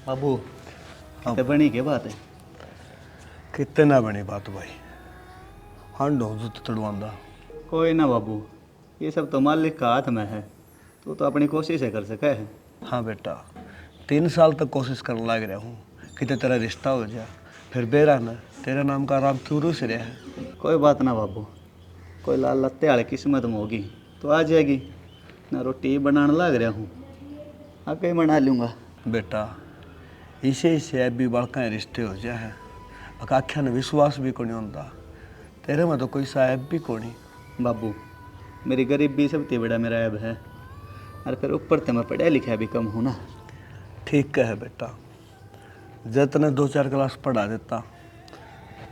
बाबू कितने बनी के बात है? कितने ना बनी बात भाई, हांडो तो तड़वांदा। कोई ना बाबू, ये सब तो मालिक का हाथ में है, तो अपनी कोशिश है कर सके है। हाँ बेटा, 3 साल तक कोशिश करने लग रहा हूँ कि तेरा रिश्ता हो जाए, फिर बेरा न तेरा नाम का आराम क्यों से रहा है। कोई बात ना बाबू, कोई लाल लत्ते वाली किस्मत में होगी तो आ जाएगी। ना रोटी बनाने लग रहा हूँ, आके ही बना लूँगा। बेटा इसे से भी बड़का रिश्ते हो जाए है, आख्या ने विश्वास भी कोनी होता, तेरे में तो कोई साहब भी कोनी। बाबू मेरी गरीबी सबसे बड़ा मेरा ऐब है, और फिर ऊपर से मैं पढ़ा लिखा भी कम हूँ ना। ठीक है बेटा, जब तने 2-4 क्लास पढ़ा देता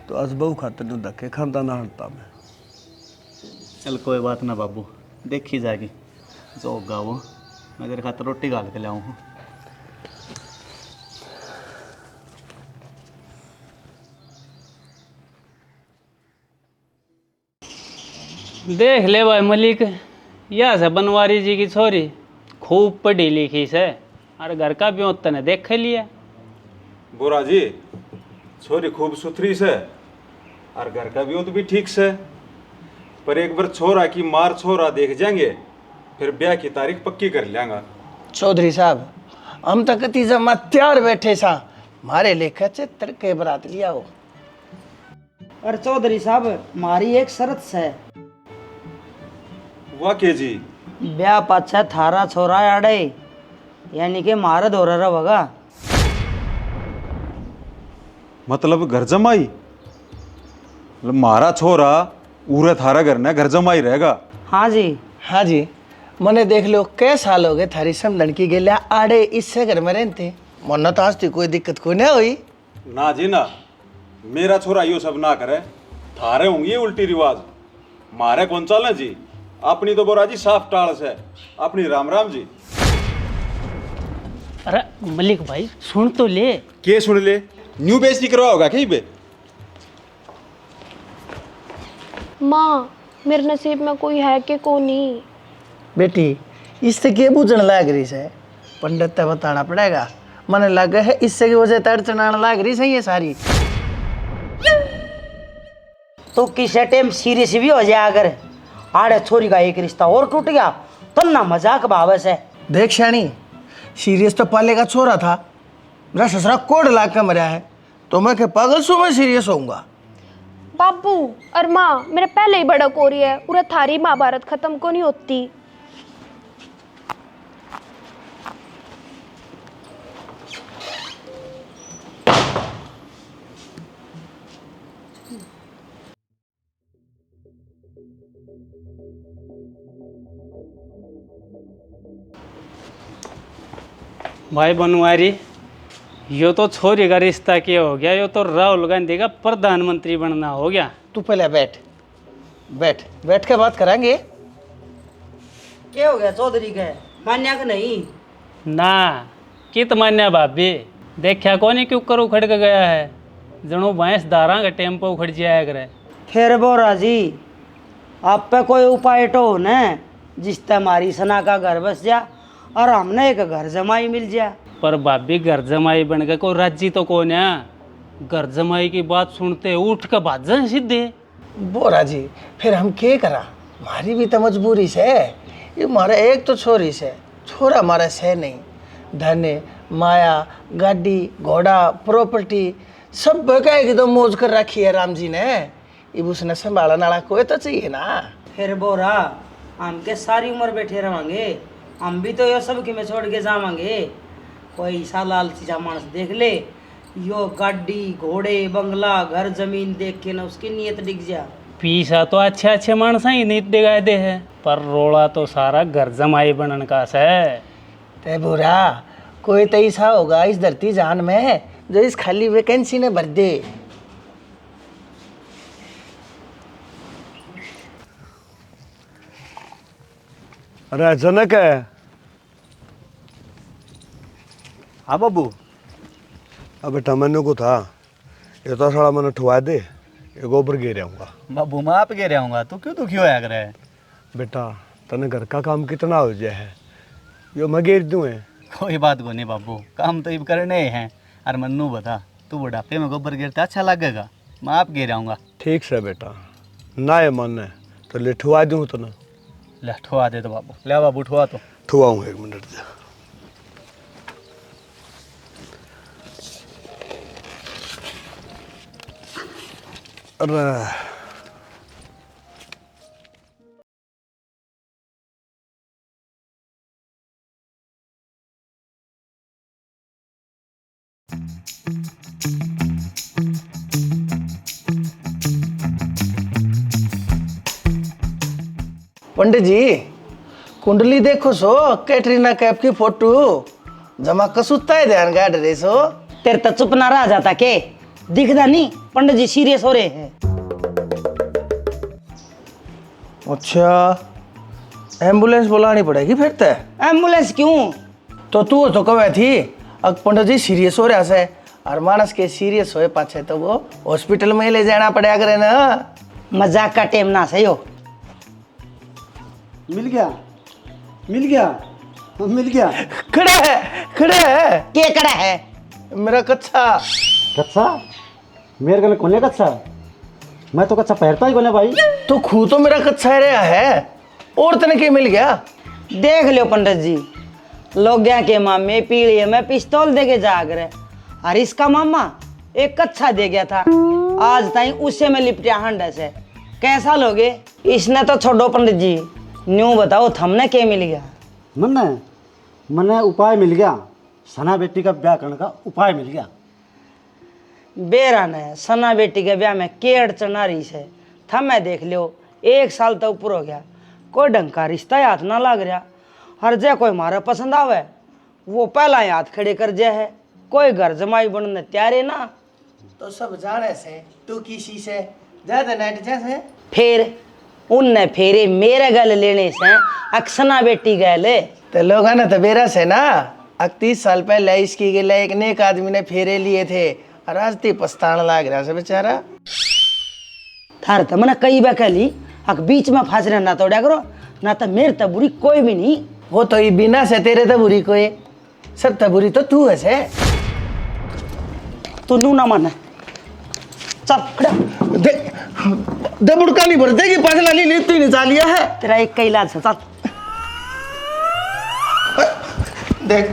तो आज बहू खाते नहीं धक्के खाता ना हटता मैं। चल कोई बात ना बाबू, देखी जाएगी जो होगा वो। मैं तेरे खातर रोटी गाल के लाऊँ हूँ। देख ले भाई मलिक, यह से बनवारी जी की छोरी खूब पढ़ी लिखी से, और घर का भी तने देख लिया। बोरा जी छोरी खूब सुथरी से और घर का भी ठीक से, पर एक बार छोरा की मार छोरा देख जाएंगे फिर ब्याह की तारीख पक्की कर लेंगा। चौधरी साहब, हम तो कति जमा तैयार बैठे सा, मारे लेखा से तड़के बरात लिया हो। और चौधरी साहब मारी एक शर्त है। वाह के जी, ब्याह पाछा थारा छोरा आड़े, यानी कि मारा दौरा रहेगा। मतलब घर जमाई, मतलब मारा छोरा उरे थारा घर ने घर जमाई रहेगा। हाँ जी। हाँ जी, मने देख लो कै साल हो गए थारी समझन की गेलिया आड़े इससे घर में रहते, मन तो आज तक कोई दिक्कत कोई नहीं हुई। ना जी ना, मेरा छोरा यो सब ना करे, थारे होंगी उल्टी रिवाज, मारे कौन चाले जी। अपनी तो बोरा जी साफ टाल से, अपनी राम राम जी। अरे मलिक भाई सुन तो ले। के सुन ले, न्यू बेइज्जती करवा होगा कहीं पे। माँ मेरे नसीब में कोई है कि को नहीं। बेटी इससे के बूझन लाग रही से, पंडित ते बताना पड़ेगा। मने लगे है इससे की वजह तड़ चढ़ाने लाग रही से ये सारी। तो किसी टाइम सीरियस भी हो जाए, अगर आड़े छोरी का एक रिश्ता और टूट गया तो ना मजाक भावे से। देख शानी, सीरियस तो पाले का छोरा था, मेरा ससुरा कोड ला के मरा है, तो मैं के पागल सो मैं सीरियस होऊंगा। बाबू और माँ मेरे पहले ही बड़क हो रही है, पूरा थारी महाभारत खत्म को नहीं होती। भाई बनवारी, यो तो छोरी का रिश्ता क्या हो गया, यो तो राहुल गांधी का प्रधानमंत्री बनना हो गया। तू पहले बैठ, बैठ बैठ के बात करेंगे। क्या हो गया चौधरी के, मान्या कि नहीं? ना कित मान्या भाभी, देखा कौन क्यों कर उखड़ के गया है, जनो भैंस दारा का टेम्पो उखड़ जाया करे। फिर बोरा जी आप पे कोई उपाय तो हो न, जिससे हमारी सना का घर बस जा और हमने एक घर जमाई मिल जाए। पर भाभी घर जमाई बन के कोई राजी तो कौन है, घर जमाई की बात सुनते उठ के भाजन सीधे। बोरा जी फिर हम क्या करा, हमारी भी तो मजबूरी से, ये हमारा एक तो छोरी से, छोरा हमारा से नहीं। धन माया गाड़ी घोड़ा प्रॉपर्टी सब बकाएगी तो मौज कर रखी है राम जी ने, अब उसने संभालने वाला कोई तो चाहिए ना। फिर बोरा हम के सारी उम्र बैठे रहेंगे, हम भी तो ये सब कि में छोड़ के जावांगे। कोई सा लालची जा मानस देख ले, यो गाड़ी घोड़े बंगला घर जमीन देख के ना उसकी नीयत डिग जा। पीसा तो अच्छे अच्छे मानस ही नीत दिखाए दे है, पर रोड़ा तो सारा घर जमाई बनन का है। ते बुरा कोई तो ऐसा होगा इस धरती जान में जो इस खाली वैकेंसी ने भर दे। अरे जनक है। हाँ बाबू। अब बेटा मैंने को था, ये तो साला मैंने ठुआ दे, ये गोबर गिर आऊँगा। बाबू मैं आप गिर आऊँगा, तू क्यों दुखी होया करे? बेटा तने घर का काम कितना हो जाए है, यो मैं गिर दूँ है, कोई बात को नहीं बाबू, काम तो इब करने हैं। और मन्नू बता, तू बुढ़ापे में गोबर गिरता अच्छा लगेगा, मैं आप गिराऊंगा। ठीक से बेटा, ना ये मन है तो लिठवा दूँ तो ना। ले ठुआ दे तो बाबू, ले बाबू ठुआ तो। ठुआऊँ, 1 मिनट दे। अरे पंडित जी, कुंडली देखो सो, कैटरीना कैफ की फोटो जमा कसुत्ता है ध्यान गाड़ रहे सो। तेरे तो चुप ना रह जाता के, दिखदा नहीं पंडित जी सीरियस हो रहे हैं। अच्छा, एम्बुलेंस बुलानी पड़ेगी फिर ते। एम्बुलेंस क्यों? तो तू तो कवे थी अब पंडित जी सीरियस हो रहा है, और मानस के सीरियस होए पाछे तो वो हॉस्पिटल में ले जाना पड़ेगा करे ना। मजाक का टेम ना सही हो। मिल गया, मिल गया, मिल गया। खड़ा है, खड़ा है। के कड़ा है? मेरा कच्चा। कच्चा? मेरे गले कोने कच्चा? मैं तो कच्चा पहनता ही कोने भाई। तो खू तो मेरा कच्चा रहा है, और तने के मिल गया। देख लो पंडित जी, लोग के मामे पीढ़ी में पिस्तौल दे के जाग रहे, और इसका मामा एक कच्चा दे गया था, आज ताई उसे में लिपटिया हंड से। कैसा लोगे? इसने तो छोड़ो पंडित जी, न्यू बताओ थमने के मिल गया? मन्ने उपाय मिल गया, सना बेटी का ब्याह करने का उपाय मिल गया। बेरा ने सना बेटी के ब्याह में के अड़चन आ रही से थमे देख लियो, 1 साल तो ऊपर हो गया, कोई ढंग का रिश्ता हाथ ना लग रहा। हर जे कोई मारे पसंद आवे वो पहला हाथ खड़े कर जे है, कोई घर जमाई बनने तैयार है ना। तो सब जाने से तू किसी से ज्यादा नाइट जैसे। फिर उनने फेरे मेरे गल लेने से अक्सना बेटी गले। तो लोग ने तो बेरा से ना 31 साल पहले इसकी के लिए एक नेक आदमी ने फेरे लिए थे, और आज ती पछताने लग रहा से बेचारा। थार तो मैंने कई बार कहली अक बीच में फांस ना तोड़ा करो, ना तो मेरे तो बुरी कोई भी नहीं। वो तो ये बिना से तेरे तो बुरी कोई, सब तो बुरी तो तू है से। तू नू ना माने, चल खड़ा। दे बुड़का नहीं भर देगी, 5 लाली ली तू निचा लिया है। तेरा एक का इलाज है, चल। देख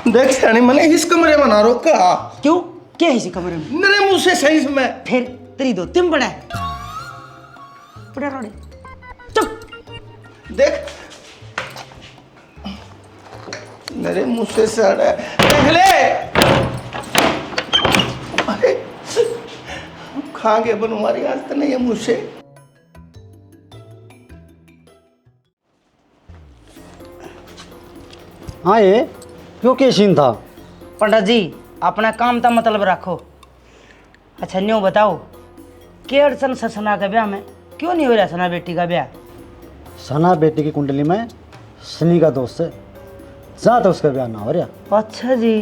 देख सनी, मैंने इस कमरे में ना रोका। क्यों? क्या है इसी कमरे में? मेरे मुंह से सही में। फिर तेरी दो तिम बड़ा है, बड़ा रोड़े चुप। देख मेरे मुंह से सड़ा है, देख ले। खागे बनवारी आज तो नहीं है मुझसे। हाँ, ये क्यों के सीन था? पंडित जी अपना काम का मतलब रखो। अच्छा न्यू बताओ, के अड़चन से सना का ब्याह में क्यों नहीं हो रहा? सना बेटी का ब्याह सना बेटी की कुंडली में शनि का दोष है, जा तो उसका ब्याह ना हो रहा। अच्छा जी,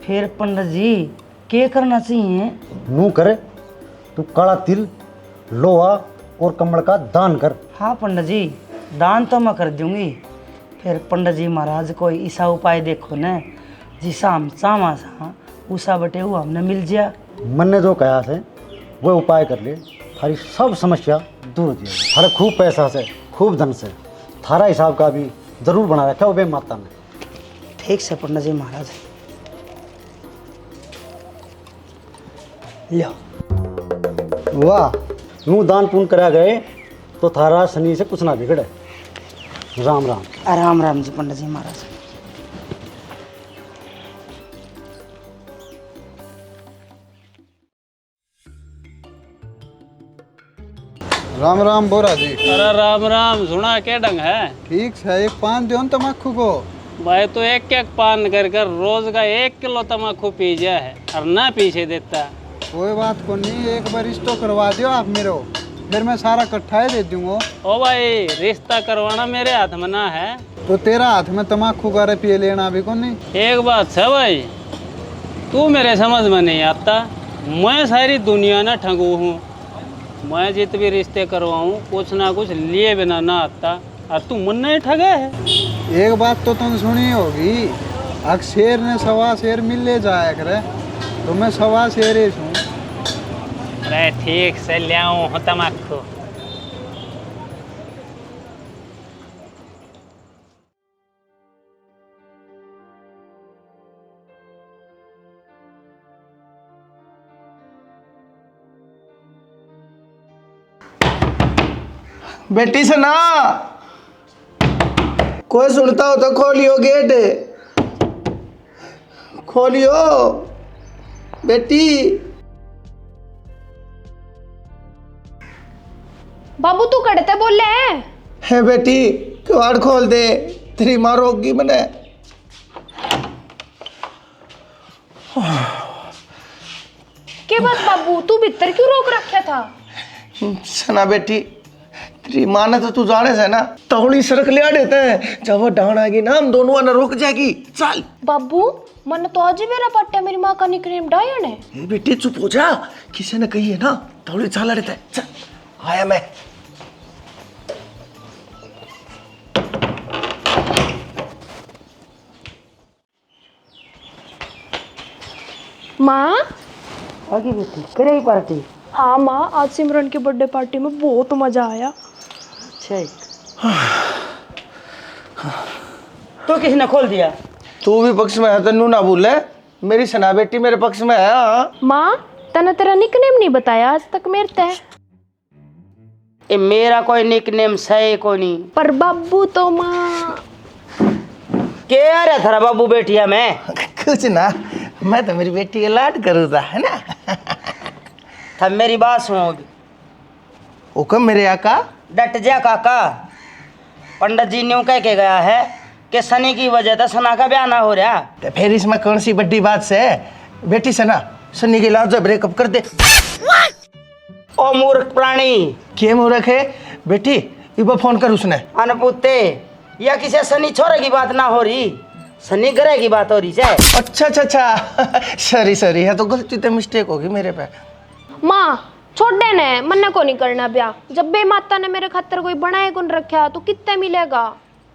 फिर पंडित जी क्या करना चाहिए? नू करे तू काला तिल, लोहा और कमल का दान कर। हाँ पंडित जी, दान तो मैं कर दूंगी। फिर पंडित जी महाराज कोई ऐसा उपाय देखो न जिसा हम चामा सा उसा बटे वो हमने मिल जाए। मन ने जो कहा से वो उपाय कर ले, थारी सब समस्या दूर हो जाएगी। थारे खूब पैसा से, खूब धन से, थारा हिसाब का भी जरूर बना रखा है माता ने। ठीक से पंडित जी महाराज, लो। वाह, नू दान पुण्य करा गए तो थारा शनि से कुछ ना बिगड़े। राम राम। राम राम जी पंडित जी महाराज। राम राम बोरा जी। अरे राम राम, सुना क्या ढंग है? ठीक है, एक पान दो तम्बाकू को। भाई तो एक एक पान कर कर रोज का 1 किलो तम्बाकू पी जाए है और ना पीछे देता। कोई बात को नहीं, एक बार रिश्तो करवा दियो आप मेरे, फिर मैं सारा इकट्ठा ही दे दूंगा। ओ भाई, रिश्ता करवाना मेरे हाथ में ना है। तो तेरा हाथ में तम्बाकू का पिए लेना भी को नहीं। एक बात है भाई, तू मेरे समझ में नहीं आता। मैं सारी दुनिया ना ठगू हूँ, मैं जित भी रिश्ते करवाऊँ कुछ ना कुछ लिए बिना ना आता, और तू मन नहीं ठगे है। एक बात तो तुम सुनी होगी, अग शेर ने सवा शेर मिले जाया करे, तो मैं सवा शेर ही हूँ। अरे ठीक से ले आऊँ हो तमाकू। बेटी सना, कोई सुनता हो तो खोलियो गेट, खोलियो बेटी। बाबू तू कड़ते बोले है बेटी, किवाड़ खोल दे, तेरी माँ रोगी मने। के बात बाबू, तू भीतर क्यों रोक रखा था? सना बेटी, तेरी माँ ने तो तू जाने से ना तौड़ी सड़क लिया देते हैं, जब वो डाउन आएगी ना हम दोनों ना रुक जाएगी। चल बाबू, मन तो आज ही मेरा पट्टा मेरी माँ का निकनेम डायन है। ए बेटी चुप हो जा, किसी ने कही है ना तौड़ी चाला देता है। चल आया मैं। माँ, आगे बेटी करेगी पार्टी। हाँ माँ, आज सिमरन की बर्थडे पार्टी में बहुत मजा आया। अच्छा ही। तो किसी ने खोल दिया? तू भी पक्ष में है, तन्नू ना भूले, मेरी सना बेटी मेरे पक्ष में है। हाँ माँ, तने तेरा निकनेम नहीं बताया आज तक मेरे ते। ये मेरा कोई निकनेम सही को नहीं। पर बाबू तो माँ। क्या रहा थारा बाबू बेटिया में? कुछ ना, मैं तो मेरी बेटी का लाड करूँगा, है ना। था मेरी बात सुनोगी? हुक्म मेरे आका। डट जा काका, पंडित जी ने कह के गया है कि शनि की वजह से सना का ब्याह ना हो रहा। तो फिर इसमें कौन सी बड़ी बात से? बेटी सना, सन्नी के लाज ब्रेकअप कर दे। ओ मूर्ख प्राणी, क्या मूर्ख है बेटी? इबा फोन कर उसने। अनपुते, या किसी शनि छोरे की बात ना हो रही, शनि ग्रह की बात हो रही है। अच्छा अच्छा अच्छा, सॉरी सॉरी, है तो गलती तो मिस्टेक होगी मेरे पे। माँ छोड़ देने, मन्ने को नहीं करना ब्याह। जब बे माता ने मेरे खातर कोई बनाए कौन रखा तो कितने मिलेगा?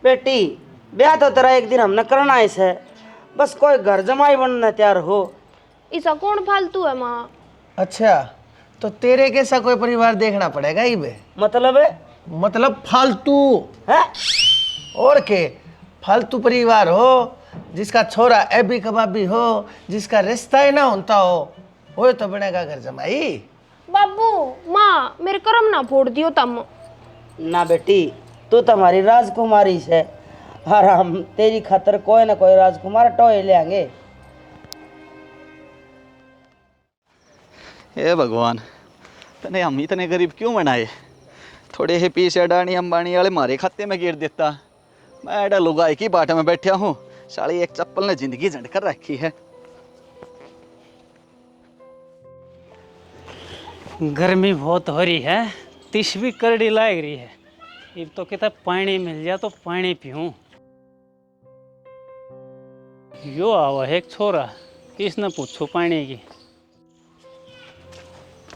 बेटी ब्याह तो तेरा एक दिन हमने करना है, बस कोई घर जमाई बनना तैयार हो। ऐसा कौन फालतू है माँ? अच्छा, तो तेरे कैसा कोई परिवार देखना पड़ेगा ही बे? मतलब फालतू है? और के फालतू परिवार हो, जिसका छोरा एबी कबाबी हो, जिसका रिश्ता ही ना होता हो, वो तो बनेगा घर जमाई। बाबू माँ, मेरे कर्म ना फोड़ दियो तम। ना बेटी, तू तो हमारी राजकुमारी है, और हम तेरी खातर कोई ना कोई राजकुमार टोए ले आएंगे। हे भगवान, तने हम इतने गरीब क्यों बनाए? थोड़े ही पीछे अडानी अंबानी वाले मारे खाते में गिर देता। मैं एडा लुगाई की बाट में बैठा हूँ, साली एक चप्पल ने जिंदगी झंड कर रखी है। गर्मी बहुत हो रही है, तिश भी करड़ी लाग रही है। अब तो कहता पानी मिल जाए तो पानी पीऊँ। यो आवा है एक छोरा, किसने पूछो पानी की।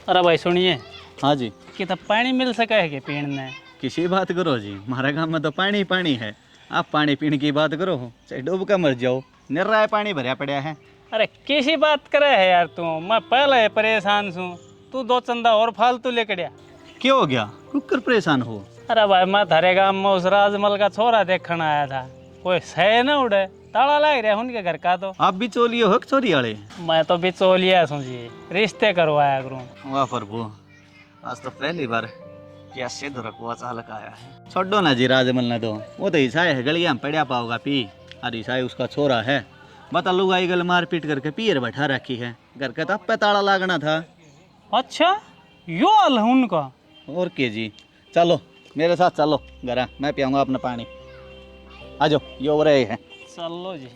अरे भाई सुनिए। हाँ जी। कहता पानी मिल सका है कि पीने? किसी बात करो जी, हमारे गांव में तो पानी ही पानी है। आप पानी पीने की बात करो, चाहे डूब कर मर जाओ, निर्राय पानी भरया पड़ा है। अरे किसी बात करे है यार तू, मैं पहले परेशान हूँ, तू दो चंदा और फालतू लेकर आ। क्या हो गया, रुक कर परेशान हो? अरे भाई मैं थारे गांव में उस राजमल का छोरा देखने आया था, कोई सह न उड़े, ताला लग रहा उनके घर का। तो आप भी चोलियो हो चोरी वाले? मैं तो बिचौलिया जी, रिश्ते करवाया करूँ। वाह प्रभु, आज तो पहली बार क्या सिद्ध रखवा चालक आया है। छोड़ो ना जी राजमल ने, तो वो तो ईसाई है, गलिया में पड़ा पाओगा पी। और ईसाई उसका छोरा है, बता लुगाई गल मार पीट करके पीर बैठा रखी है, घर का तब पे ताला लागना था। अच्छा, यो हाल है उनका? और के जी, चलो मेरे साथ चलो घर, मैं पियाऊंगा अपना पानी। आ जाओ, यो रहे हैं। चलो जी।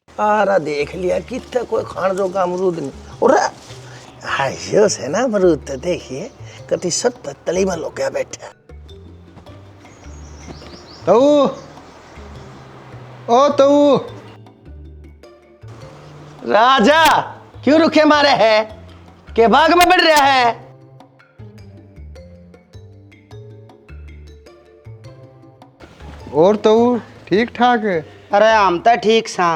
आरा देख लिया कितना कोई खान जो का अमरूद नहीं। और हाइयो से ना अमरूद तो देखिए कति सत्त तली में लोग क्या बैठा। तो ओ तो राजा क्यों रुखे मारे है के बाग में बढ़ रहा है? और तो ठीक ठाक है। अरे हम तो ठीक सा,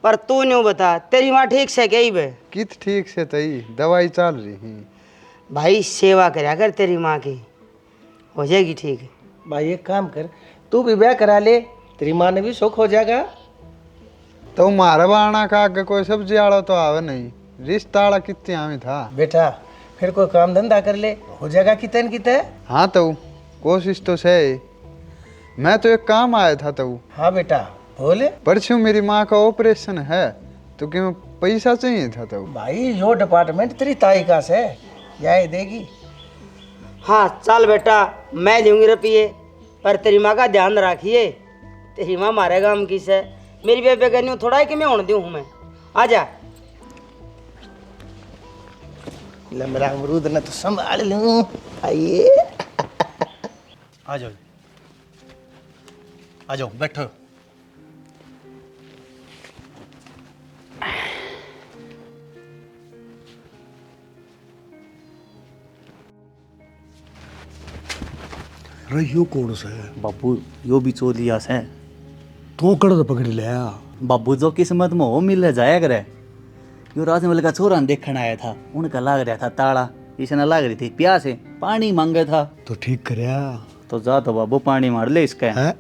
पर तू न्यू बता, तेरी माँ ठीक से गई बे? कित ठीक से तई दवाई चल रही। भाई सेवा करया कर तेरी माँ की, हो जाएगी ठीक। भाई एक काम कर, तू भी ब्याह करा ले, तेरी माँ ने भी सुख हो जाएगा। तो मारा बाणा का आगे कोई सब्जी आड़ा तो आवे नहीं, रिश्ता आड़ा कितने आवे था। बेटा फिर कोई काम धंधा कर ले, हो जाएगा कितन कितने। हाँ तो कोशिश तो से। मैं तो एक काम आया था तो। हाँ बेटा बोले। परसों मेरी माँ का ऑपरेशन है, तो क्यों पैसा चाहिए था तो। भाई यो डिपार्टमेंट तेरी ताई का से, यह देगी। हाँ चल बेटा, मैं दूंगी रुपये, पर तेरी माँ का ध्यान रखिए। तेरी माँ मारे गाँव की से, मेरी बेबे कहनी थोड़ा है कि मैं होने दूँ मैं। आजा। मेरा अमरूद न तो संभाल लूं। आइए आ जाओ, आ जाओ, बैठो। अरे यो कौन सा है? बाबू यो भी चोलिया से। तू कड़ तो पकड़ लिया। बाबू जो किस्मत में हो मिल जाया करे। यो राजमहल का छोरा देखने आया था, उनका लाग रहा था ताला, इसने लाग रही थी प्यास है, पानी मांगे था। तो ठीक करया। तो जा तो बाबू पानी मार ले इसका। है?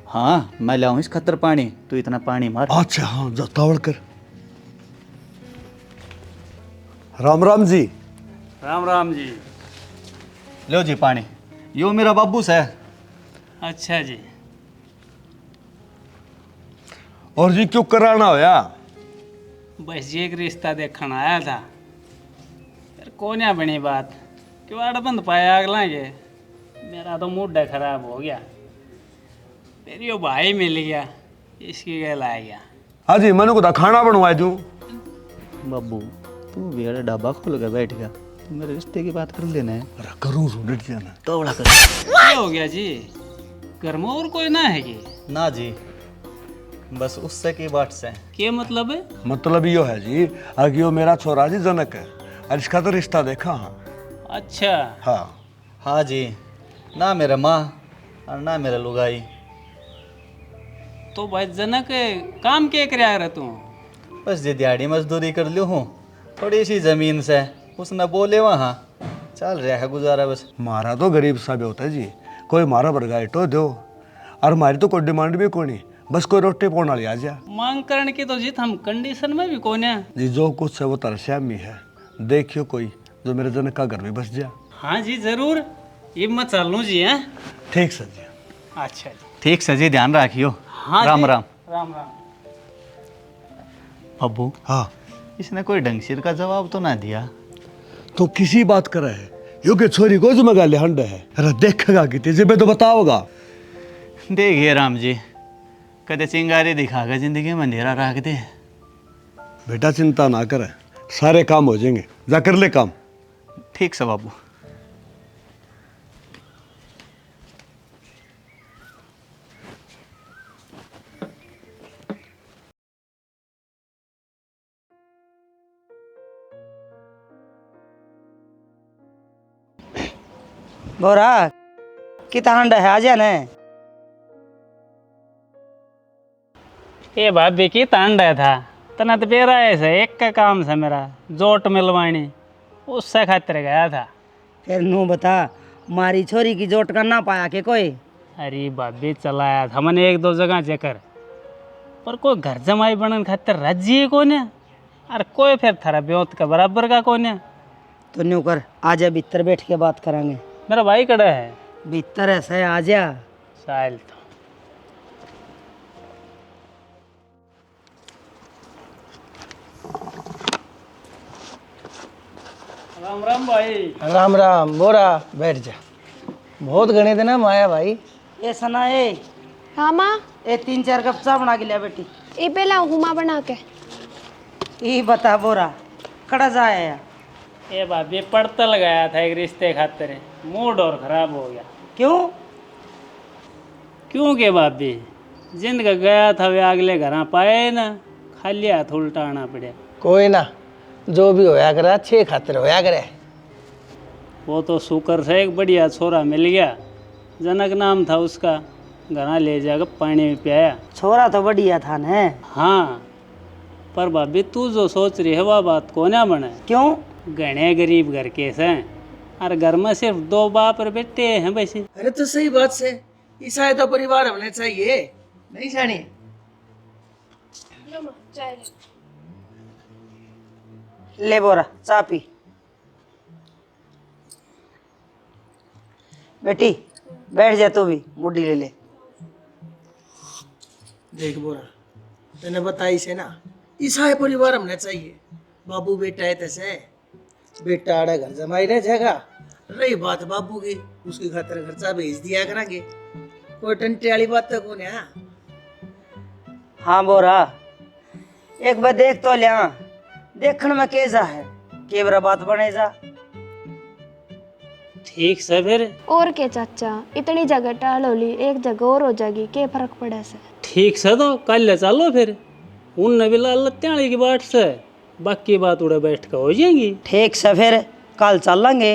हाँ मैं लाऊं इस खतर पानी, तू इतना पानी मार। अच्छा हाँ जा तावड़ कर। राम राम जी। राम राम जी। लो जी पानी, यो मेरा बाबू से। अच्छा जी। और जी क्यों कराना होया? बस जी एक रिश्ता देखने आया था, फिर कोन्या बनी बात, क्यों बंद पाया अगला ये, मेरा तो मूड खराब हो गया। फिर यो भाई मिल गया, इसकी गल आ गया। हाँ जी मैंने को खाना बनवा दूं। बाबू तू भी अरे ढाबा खोल के बैठ गया, तू मेरे रिश्ते की बात कर लेना है। अरे करूँ सुन जाना तो बड़ा कर। क्या हो गया जी, घर में और कोई ना है कि? ना जी, बस उससे की बात से। क्या मतलब है? मतलब यो है जी, आगे यो मेरा छोरा जी जनक है, और इसका तो रिश्ता देखा। हाँ अच्छा। हाँ हाँ जी, ना मेरा माँ और ना मेरा लुगाई। तो भाई जनक काम क्या कराया रहा तू? बस जी दिहाड़ी मजदूरी कर लियो हूँ, थोड़ी सी जमीन से, उसने बोले वहाँ चल रहा है गुजारा बस। मारा तो गरीब सा भी होता है जी, कोई मारा बरगाइटो दो, और हमारी तो कोई डिमांड भी कोई नहीं, बस कोई रोटी पौना ले आ जा। मांग करने की तो जीत हम कंडीशन में भी कौन है जी, जो कुछ है वो तरश्यामी है, देखियो कोई जो मेरे जनक का घर में बस जा। हाँ जी जरूर, ये मैं चल लूँ जी। हैं ठीक सर जी। अच्छा जी। ठीक से जी, ध्यान रखियो। हाँ राम जी। राम। राम राम। अबू हाँ इसने कोई ढंग सिर का जवाब तो ना दिया। तो किसी बात कर रहे है, यो के छोरी को जो मगा ले हंड है, अरे देखेगा कि तेजे पे तो बताओगा। देखिए राम जी, कदे चिंगारी दिखाकर जिंदगी में अंधेरा रख दे। बेटा चिंता ना कर, सारे काम हो जाएंगे, जा कर ले काम। ठीक से बाबू। बोरा कितना हंडा है, आजा ने। ये भाभी की तांड है था, तना तो बेरा ऐसे एक का काम था मेरा, जोट मिलवानी, उससे खातिर गया था। फिर नू बता, मारी छोरी की जोट का ना पाया के कोई? अरे भाभी चलाया था मैंने एक दो जगह चक्कर, पर कोई घर जमाई बनन खातिर राजी है कौन है, और कोई फिर थारा ब्योत का बराबर का कौन है। तो न्यू कर, आजा भीतर बैठ के बात करेंगे। मेरा भाई कड़ा है भीतर ऐसे आजा। साइल तो राम राम भाई। राम राम। बोरा बैठ जा, बहुत गणित है ना माया भाई। ए सना ए, हाँ माँ। ए 3-4 कप चाय बना के लिया बेटी। ये पे लाऊं हुमा बना के। ये बता बोरा, कड़ा जाया? ये भाभी पड़ता लगाया था एक रिश्ते खातिर, मूड और खराब हो गया। क्यों? क्यों के भाभी, जिनका गया था वे अगले घर पाए ना, खाली हाथ उल्टा आना पड़े। कोई ना, जो भी होया करे अच्छे खातिर होया करे। वो तो शुक्र से एक बढ़िया छोरा मिल गया, जनक नाम था उसका, घरा ले जाकर पानी में पियाया। छोरा तो बढ़िया था न। हाँ, पर भाभी तू जो सोच रही है वह बात को ना बने। क्यों? घने गरीब घर के हैं और घर में सिर्फ 2 बाप और बेटे हैं वैसे। अरे तो सही बात से ईसाई तो परिवार होने चाहिए, नहीं जानी? ले बोरा चाय पी। बेटी बैठ जा, तू भी बुड्ढी ले ले। देख बोरा, तने बताई से ना ईसाई परिवार हमने चाहिए। बाबू बेटा है तैसे, बेटा आड़ा घर जमाई रह जाएगा। रही बात बाबू की, उसकी खातिर खर्चा भेज दिया करेंगे। कोई टंटे वाली बात तो कौन है? हाँ बोरा, एक बार देख तो लिया, देखने में कैसा है, केवरा बात बने जा। ठीक से फिर। और के चाचा, इतनी जगह टहलोली, एक जगह और हो जाएगी, क्या फर्क पड़े से? ठीक से तो कल ले चलो फिर। उन भी लाल लत्याणी की बात से बाकी बात उड़े बैठ कर हो जाएंगी। ठीक से फिर कल चलेंगे।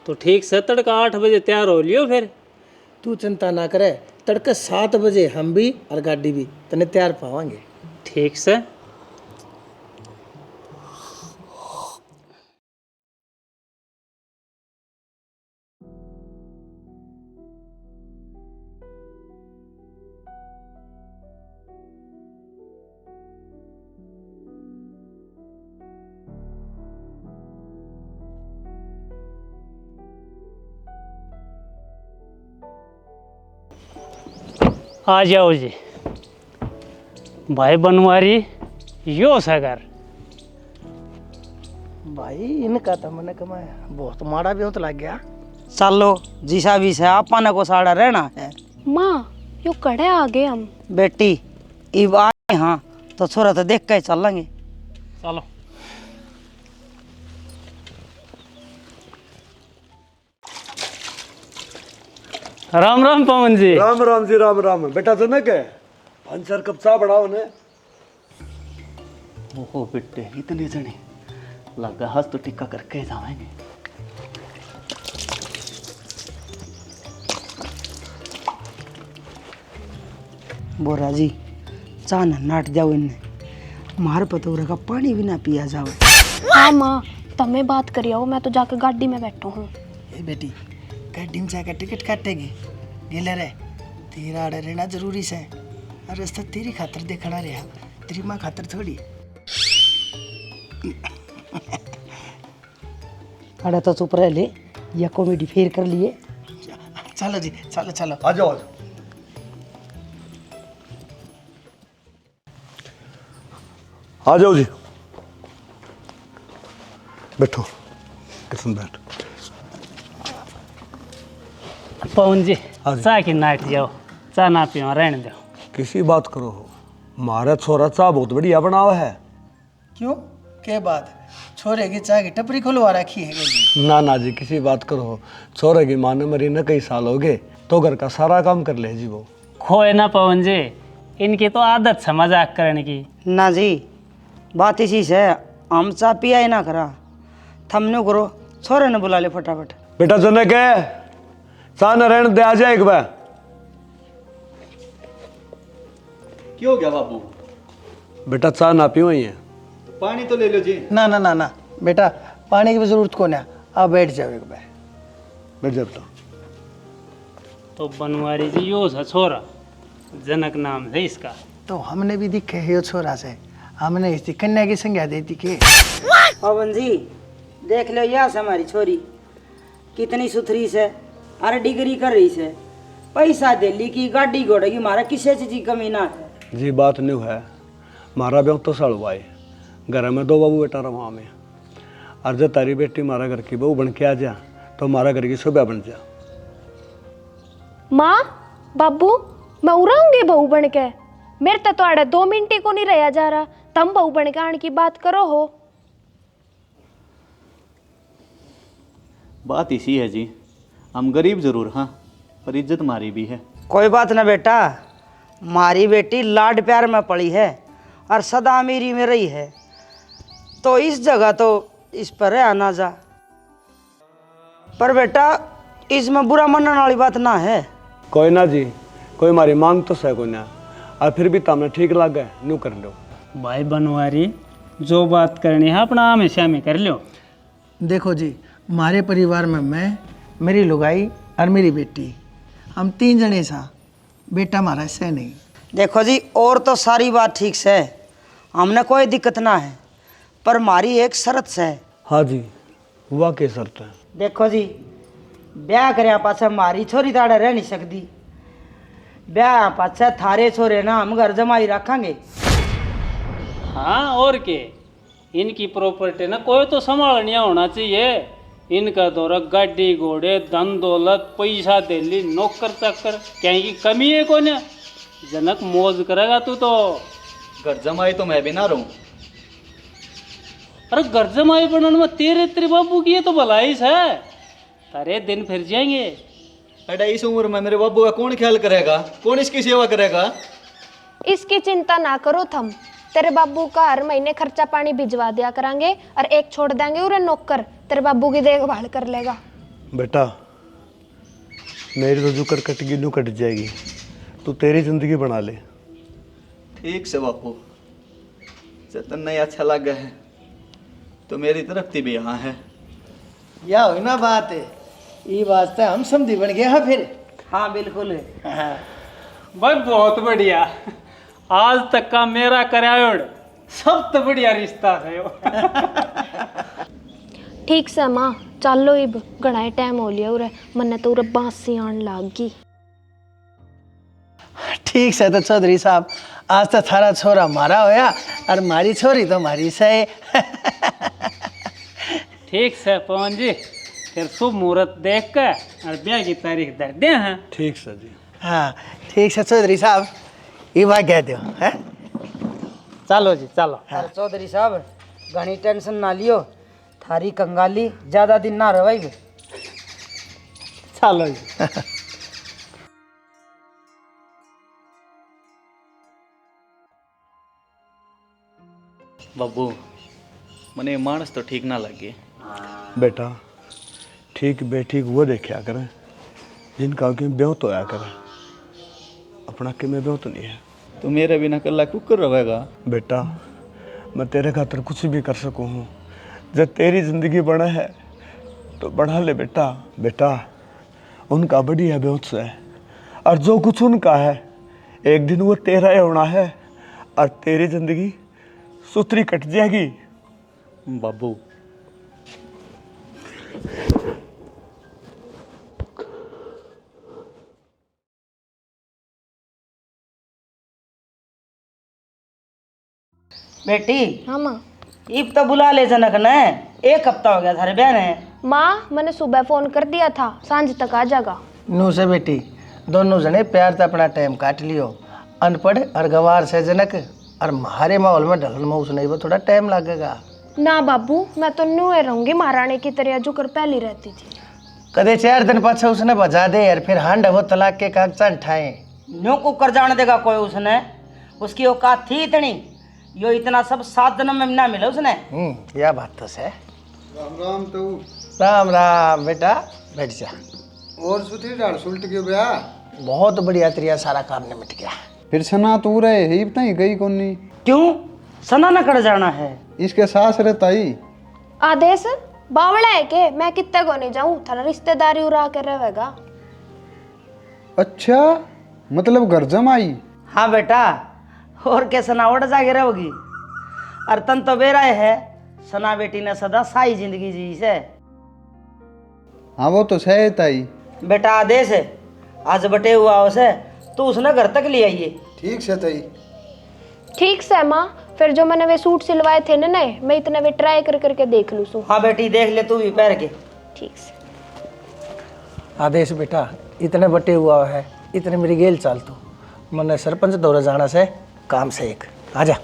तो ठीक से तड़का 8 बजे तैयार हो लियो फिर। तू चिंता ना करे, तड़के 7 बजे हम भी और गाड़ी भी तने तैयार पावांगे। ठीक से। आ जाओ जी भाई बनवारी, यो सगर। भाई इनका तो मन कमाया बहुत माड़ा भी तो लग गया। चलो जिसा भी से आपने को साड़ा रहना है। माँ यो कड़े आ गए हम। बेटी इब आए हाँ तो छोरा तो देख के चलेंगे। चलो। राम राम पवन जी। राम राम जी, राम राम। बेटा तो न के पंचर कब चा बढ़ाओ ने। ओहो बेटे, इतने जने लगा हंस तो टिक्का करके जाएंगे। बोरा जी चा न नाट जाओ इनने, मार पतोरा का पानी भी ना पिया जाओ। हाँ माँ, तमें बात करियो, मैं तो जाके गाड़ी में बैठा हूँ। ए बेटी, गाड़ी में जाकर टिकट काटेगी गेले रे। तेरा आड़े रहना जरूरी से, और रास्ता तेरी खातर देखना रहा, तेरी माँ खातर थोड़ी। अरे तो चुप रह ले, या कॉमेडी फेर कर लिए। चलो जी, चलो चलो। आ जाओ, आ जाओ। आ जाओ जी, बैठो। किशन बैठ। पवन जी हाँ जी। चाय की नाट जाओ, चा ना पियो रहने दो। किसी बात करो हो, मारा छोरा चा बहुत बढ़िया बनावा है। क्यों, के बात? छोरे की चाय की टपरी खुलवा रखी है जी? ना ना जी, किसी बात करो हो। छोरे की माँ ने मरी न कई साल हो गए, तो घर का सारा काम कर ले जी वो। खोए ना पवन जी, इनकी तो आदत है मजाक करने की। ना जी, बात इसी से हम चा पिया ही ना करा, थमने करो, छोरे ने बुला ले फटाफट। बेटा जनक है, चा न रहने दे, आ जाए एक बार। क्यों गया बाबू? बेटा चा ना पियो ही है। पानी तो ले लो जी। ना ना ना ना बेटा, पानी की भी जरूरत कौन है, आप बैठ जाओ एक बार। बैठ जा बेटा। तो बनवारी जी यो है छोरा, जनक नाम है इसका। तो हमने भी दिखे है यो छोरा से, हमने इसकी कन्या की संज्ञा दे दी के। पवन जी देख लो, यह हमारी छोरी कितनी सुथरी से, अरे डिग्री कर रही से, पैसा दिल्ली की गाड़ी घोड़े की, मारा किसी चीज की कमी ना है जी। बात न्यू है, मारा ब्याह तो साल हुआ है, घर में 2 बाबू बेटा रहा में। और जब तारी बेटी मारा घर की बहू बन के आ जा, तो मारा घर की शोभा बन जा। माँ बाबू, मैं उड़ाऊंगी बहू बन के। मेरे तो आड़े 2 मिनट को नहीं रहा जा रहा, तम बहू बन के आने की बात करो हो। बात इसी है जी, हम गरीब जरूर हाँ, पर इज्जत मारी भी है। कोई बात ना बेटा, मारी बेटी लाड प्यार में पड़ी है और सदा अमीरी में रही है, तो इस जगह तो इस पर है आना जा। पर बेटा इसमें बुरा मानने वाली बात ना है। कोई ना जी, कोई मारी मांग तो सह को ना, और फिर भी तमने ठीक लगे न्यू कर लो। भाई बनवारी जो बात करनी है अपना हमेशा में कर लो। देखो जी, हमारे परिवार में मैं, मेरी लुगाई और मेरी बेटी, हम 3 जने सा, बेटा हमारा से नहीं। देखो जी, और तो सारी बात ठीक से, हमने कोई दिक्कत ना है, पर हमारी एक शर्त से। हाँ जी, हुआ के शर्त है? देखो जी, ब्याह करे पाछे हमारी छोरी ताड़े रह नहीं सकती, ब्याह पाछे थारे छोरे ना हम घर जमाई रखेंगे। हाँ और के, इनकी प्रॉपर्टी ना कोई तो संभालनिया होना चाहिए। इनका दौरा गाड़ी घोड़े धन दौलत पैसा दिल्ली नौकर चाकर कहीं की कमी है कौन? जनक मौज करेगा तू तो। घर जमाई तो मैं भी ना रहूं। अरे घर जमाई बनने में तेरे बाबू की ये तो भलाई है, तारे दिन फिर जाएंगे। बेटा इस उम्र में मेरे बाबू का कौन ख्याल करेगा, कौन इसकी सेवा करेगा? इसकी चिंता ना करो थम, तेरे बाबू का हर महीने खर्चा पानी भिजवा दिया करांगे और एक छोड़ देंगे उरे नौकर, तेरे बाबू की देखभाल कर लेगा। बेटा मेरी तो जुकर कटगी नू कट जाएगी, तू तेरी जिंदगी बना ले। ठीक से बापू, जतन नहीं अच्छा लगा है तो मेरी तरफ भी यहाँ है। या हुई ना बात है, ये वास्ते हम समझी बन गए। हाँ फिर हाँ बिल्कुल। हाँ। भाई बहुत बढ़िया, आज तक का मेरा करायोड़ सबसे बढ़िया रिश्ता है। ठीक से माँ, चलो इब घना टाइम हो लिया उरे, मन्ने तो उरे बांसी आन लागी। ठीक से तो चौधरी साहब, आज तो थारा छोरा मारा होया और हमारी छोरी तो हमारी से। ठीक से पवन जी, फिर शुभ मुहूर्त देख कर और ब्याह की तारीख दर दे हैं। ठीक से जी। हाँ ठीक से चौधरी साहब, ये बात कह दो है। चलो जी चलो। अरे चौधरी साहब, घनी टेंशन ना लियो, थारी कंगाली ज्यादा दिन ना रहे। चलो जी। बाबू मने मानस तो ठीक ना लगे। बेटा ठीक बेठीक वो देखा करें जिनका कि ब्याह तो आया करे, अपना कि मैं ब्याह तो नहीं है। तो मेरे बिना कल्ला कुकर रहेगा? बेटा मैं तेरे खातर कुछ भी कर सकूँ हूँ, जब तेरी जिंदगी बना है तो बढ़ा ले बेटा। बेटा उनका बढ़िया ब्याह से है, और जो कुछ उनका है एक दिन वो तेरा ही होना है, और तेरी जिंदगी सुथरी कट जाएगी। बाबू बेटी, हाँ माँ। ईब तो बुला ले जनक ने, 1 हफ्ता हो गया थारे ब्याह ने। माँ मैंने सुबह फोन कर दिया था, सांझ तक आ जाएगा। नू से बेटी, दोनों जने प्यार से अपना टाइम काट लियो। अनपढ़ और गवार से जनक, और हमारे माहौल में ढलन में उसने वो थोड़ा टाइम लगेगा। ना बाबू, मैं तो न्यू रहूंगी, महारानी की तरह जुकर पहली रहती थी। कदे 4 दिन पाछे उसने बजा दे यार, फिर हांड वो तलाक के कागजात ठाए। न्यू को कर जाने देगा कोई उसने, उसकी औकात थी इतनी, यो इतना सब 7 जन्म में ना मिला उसने। यह बात तो है। राम राम तो राम राम बेटा, बैठ जा। और सुथरी डाल सुलट के ब्याह बहुत बढ़िया तरिया, सारा काम निपट गया। फिर सना तू रहे ही बताई गई कोनी क्यों? सना न कर जाना है। इसके सास रहता ही आदेश बावड़ा है के, मैं कितने को नहीं जाऊं, थारा रिश्तेदारी उड़ा के रहेगा। अच्छा, मतलब घर जमाई। हाँ बेटा, और क्या सना उड़ जाके रहोगी। और तन तो बेरा है, सना बेटी ने सदा साई जिंदगी जी से। हाँ वो तो सही ताई। बेटा आदेश है, आज बटे हुआ उसे तो उसने घर तक ले आइए। ठीक से ताई। ठीक से माँ, फिर जो मैंने वे सूट सिलवाए थे ना नए, मैं इतने वे ट्राई कर करके देख लूँ सू। हाँ बेटी देख ले तू भी पैर के। ठीक से। आदेश बेटा, इतने बटे हुआ है, इतने मेरी गेल चाल तू, मैंने सरपंच दौरे जाना से काम से एक आजा।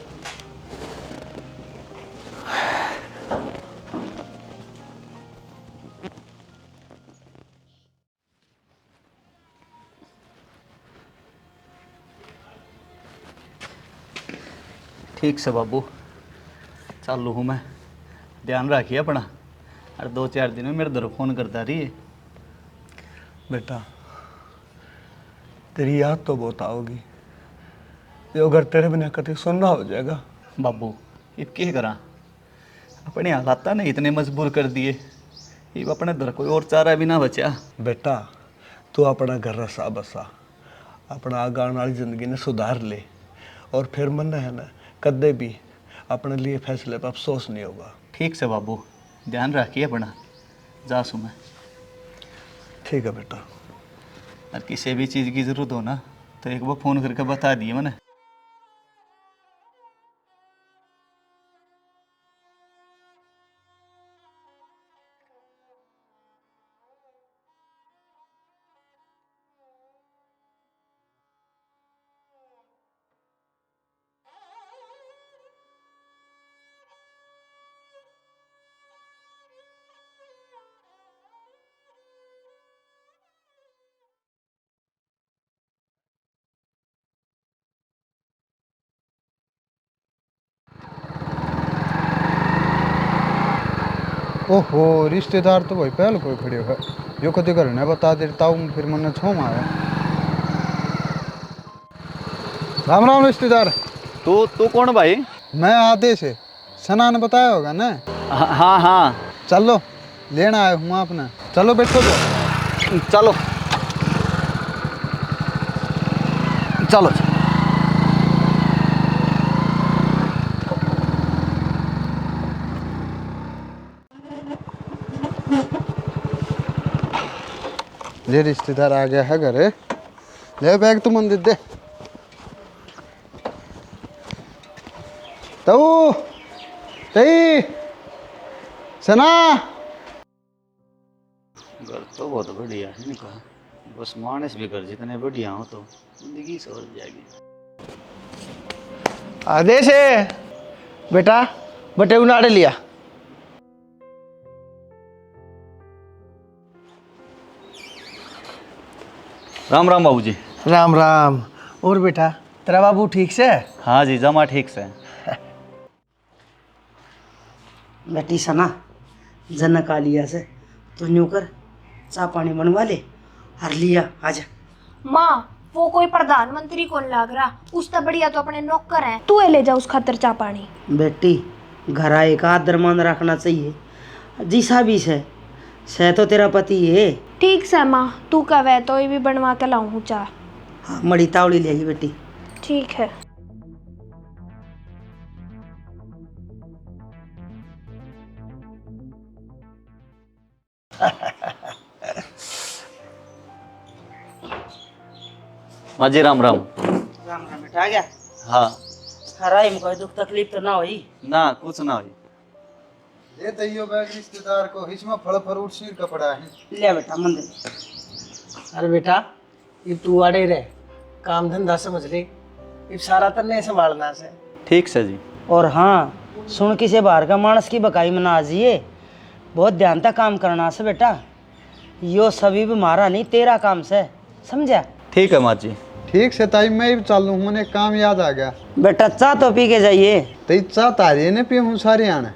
ठीक से बाबू, चालू हूँ मैं, ध्यान रखिए अपना, और 2-4 दिन में मेरे दर फोन करता रही। बेटा तेरी याद तो बहुत आओगी। जो अगर तेरे बिना कभी सुनना हो जाएगा। बाबू ये क्या करा, अपने हालात ने इतने मजबूर कर दिए, ये अपने दर कोई और चारा भी ना बचा। बेटा तू अपना घर रसा बसा, अपना आगे आने वाली जिंदगी ने सुधार ले, और फिर मन है ना कदे भी अपने लिए फैसले पर अफसोस नहीं होगा। ठीक से बाबू, ध्यान रखिए अपना। जा सु मैं। ठीक है बेटा। और किसी भी चीज़ की ज़रूरत हो ना तो एक बार फ़ोन करके बता दिए मैंने। ओहो रिश्तेदार तो भाई पहले कोई खड़े है, जो कभी घर ने बता देता हूँ फिर मन छो मारे। राम राम रिश्तेदार। तू कौन भाई? मैं आदेश है, सना ने बताया होगा ना। हाँ हाँ चलो लेना आया हूँ आपने, चलो बैठो तो। चलो चलो। ले रिश्तेदार आ गया है घर, ले बैग तो मंदिर दे। तो तई सना। घर तो बहुत बढ़िया है इनका, बस मानस भी घर जितने बढ़िया हो तो जिंदगी सवर जाएगी। आदेश है बेटा, बटे उनाड़े लिया। राम राम बाबूजी। राम राम। और बेटा तेरा बाबू ठीक से? हाँ जी जमा ठीक से। बेटी सना जनक आ लिया से तो न्यू कर चाय पानी बनवा ले। हर लिया आजा। माँ वो कोई प्रधानमंत्री कौन लाग रहा, उससे बढ़िया तो अपने नौकर हैं। तू ले जा उस खातर चा पानी। बेटी घर आए का आदर मान रखना चाहिए, जिसा भी से तो तेरा पति है। ठीक से माँ, तू कहे तो ये भी बनवा के लाऊं चाह। हाँ मड़ी तावड़ी लेगी बेटी। ठीक है। हाँ जी राम राम। राम राम बेटा आ गया। हाँ हराई में कोई दुख तकलीफ तो ना हुई ना कुछ ना हुई। ये दइयो बैग रिश्तेदार को, इसमें फल फ्रूट सीर का पड़ा है। ले बेटा मंदिर। अरे बेटा ये तू आड़े रहे, काम धंधा समझ ले, ये सारा तन्ने संभालना से। ठीक से जी। और हाँ सुन किसे बाहर का मानस की बकाई में ना आजिए, बहुत ध्यान तक काम करना से बेटा। यो सभी भी मारा नहीं तेरा काम से, समझा? ठीक है माँ जी। ठीक से ताई मैं भी चालू, मैंने काम याद आ गया। बेटा चाय तो पी के जाइए। तो चाह तारी ने पी हूँ सारी आने,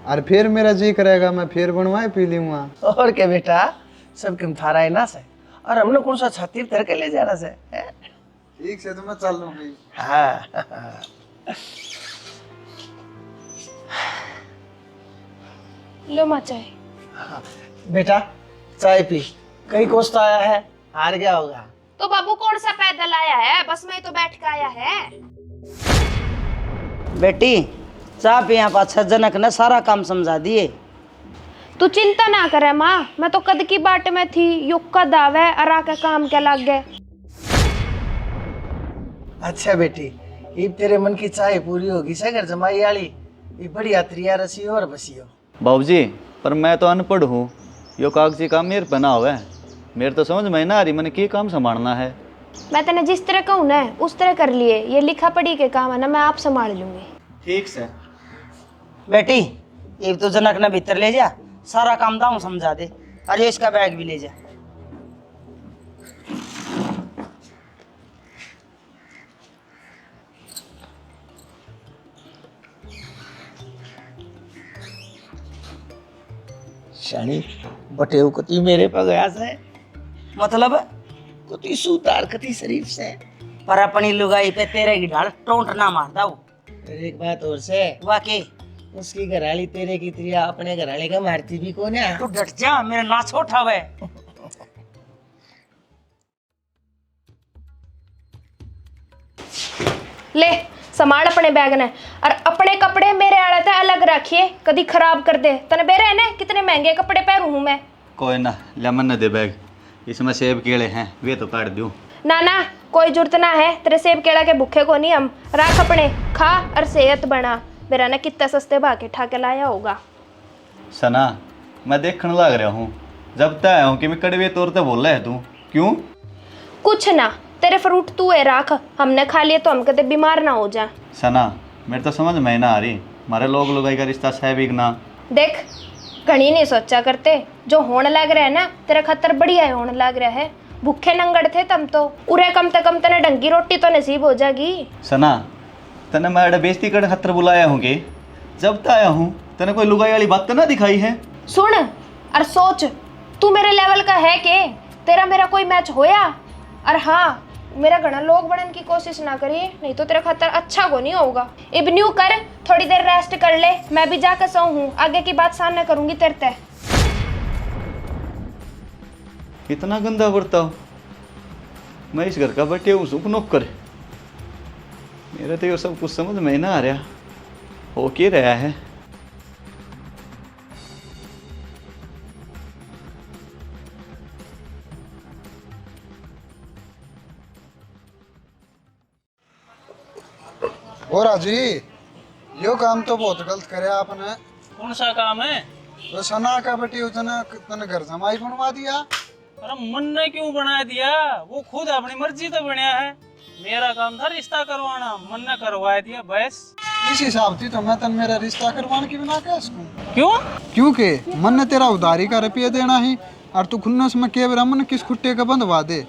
और फिर मेरा जी करेगा मैं फिर बनवाए पी लूँगा। और क्या बेटा, सब किम थारा है ना से, और हमने कौन सा छाती धर के ले जाना से। ठीक से तो मैं चल लूँ भाई। हाँ लो माँ चाय। बेटा चाय पी, कहीं कोस्ता आया है, हार गया होगा। तो बाबू कौन सा पैदल आया है, बस में तो बैठ के आया है। बेटी चाय पिया पाछा जनक ने सारा काम समझा दिए। तू चिंता ना करे माँ, मैं तो कद की बाट में थी, यो कद आवे और आके काम के लग गए। अच्छा बेटी, ये तेरे मन की चाय पूरी होगी सगर जमाई आली, ये बढ़िया त्रिया रसी और बसियो। बाबूजी पर मैं तो अनपढ़ हूँ, यो कागजी काम मेरे पे ना होवे, मेरे तो समझ में ना आ रही मैंने की काम संभालना है। मैं तेने जिस तरह कहूँ ना उस तरह कर लिए, ये लिखा पढ़ी के काम है ना, मैं आप संभाल लूंगी। ठीक से। बेटी ये तो जनक ने भीतर ले जा, सारा काम दाऊं समझा दे। अरे इसका बैग भी ले जा। शानी बटे को ती मेरे पे गया से, मतलब को तो इस उतार कती शरीफ से। पर अपनी लुगाई पे तेरे की ढाल टोंट ना मारता हूँ। फिर एक बात और से, वाकई उसकी घराली तेरे की त्रिया अपने घराले का मारती भी कौन है? तू डट जा, मेरे ना छोटा हुए। ले संभाल अपने बैग ने, और अपने कपड़े मेरे आड़े ते अलग रखिए, कभी खराब कर दे। तने बेरे है ना कितने महंगे कपड़े पहनू हूं मैं। कोई ना, लेमन न दे बैग, इसमें सेब केले हैं, वे तो काट दूं। ना ना कोई जरूरत ना है, तेरे सेब केला के भूखे को नहीं हम। रख अपने, खा और सेहत बना। मेरा ने कितने सस्ते भागे ठा के लाया होगा। सना, मैं देखने लग रहा हूँ, जब तक आया हूँ कि मैं कड़वे तौर पे बोल रहा है तू, क्यों? कुछ ना, तेरे फ्रूट तू है राख, हमने खा लिए तो हम कदे बीमार ना हो जा। सना, मेरे तो समझ में ना आ रही, हमारे लोग लुगाई का रिश्ता है भी ना। देख घनी नहीं सोचा करते, जो होने लग रहा है ना तेरा खतर बढ़िया है होने लग रहा है। भूखे नंगड़ थे तम तो, उरे कम से कम तने ढंगी रोटी तो नसीब हो जाएगी। सना, तने मैं बेइज्जती कर खतर बुलाया हूँ कि जब तक आया हूँ तने कोई लुगाई वाली बात तो ना दिखाई है। सुन और सोच, तू मेरे लेवल का है के? तेरा मेरा कोई मैच होया? और हाँ, मेरा घना लोग बनने की कोशिश ना करिए, नहीं तो तेरा खतर अच्छा को नहीं होगा। इब न्यू कर, थोड़ी देर रेस्ट कर ले, मैं भी जाकर सो हूँ, आगे की बात सामने करूंगी तेरे ते। इतना गंदा बर्ताव, मैं इस घर का बैठे हूँ सुख नौकर, मेरा तो ये सब कुछ समझ में ना आ रहा हो क्या रहा है। और राजी, यो काम तो बहुत गलत करे आपने। कौन सा काम है? वो सना का बेटी उसने तने घर जमाई बनवा दिया। अरे मन ने क्यों बना दिया? वो खुद अपनी मर्जी तो बनया है। मेरा काम था रिश्ता करवाना, मन ने करवा दिया बस। इस हिसाब से तो मैं तन मेरा रिश्ता करवाने की बिना कह सकूं। क्यों? क्योंकि मन ने तेरा उधारी का रुपया देना ही, और तू खुन्नस में के मन किस खुट्टे का बंधवा दे।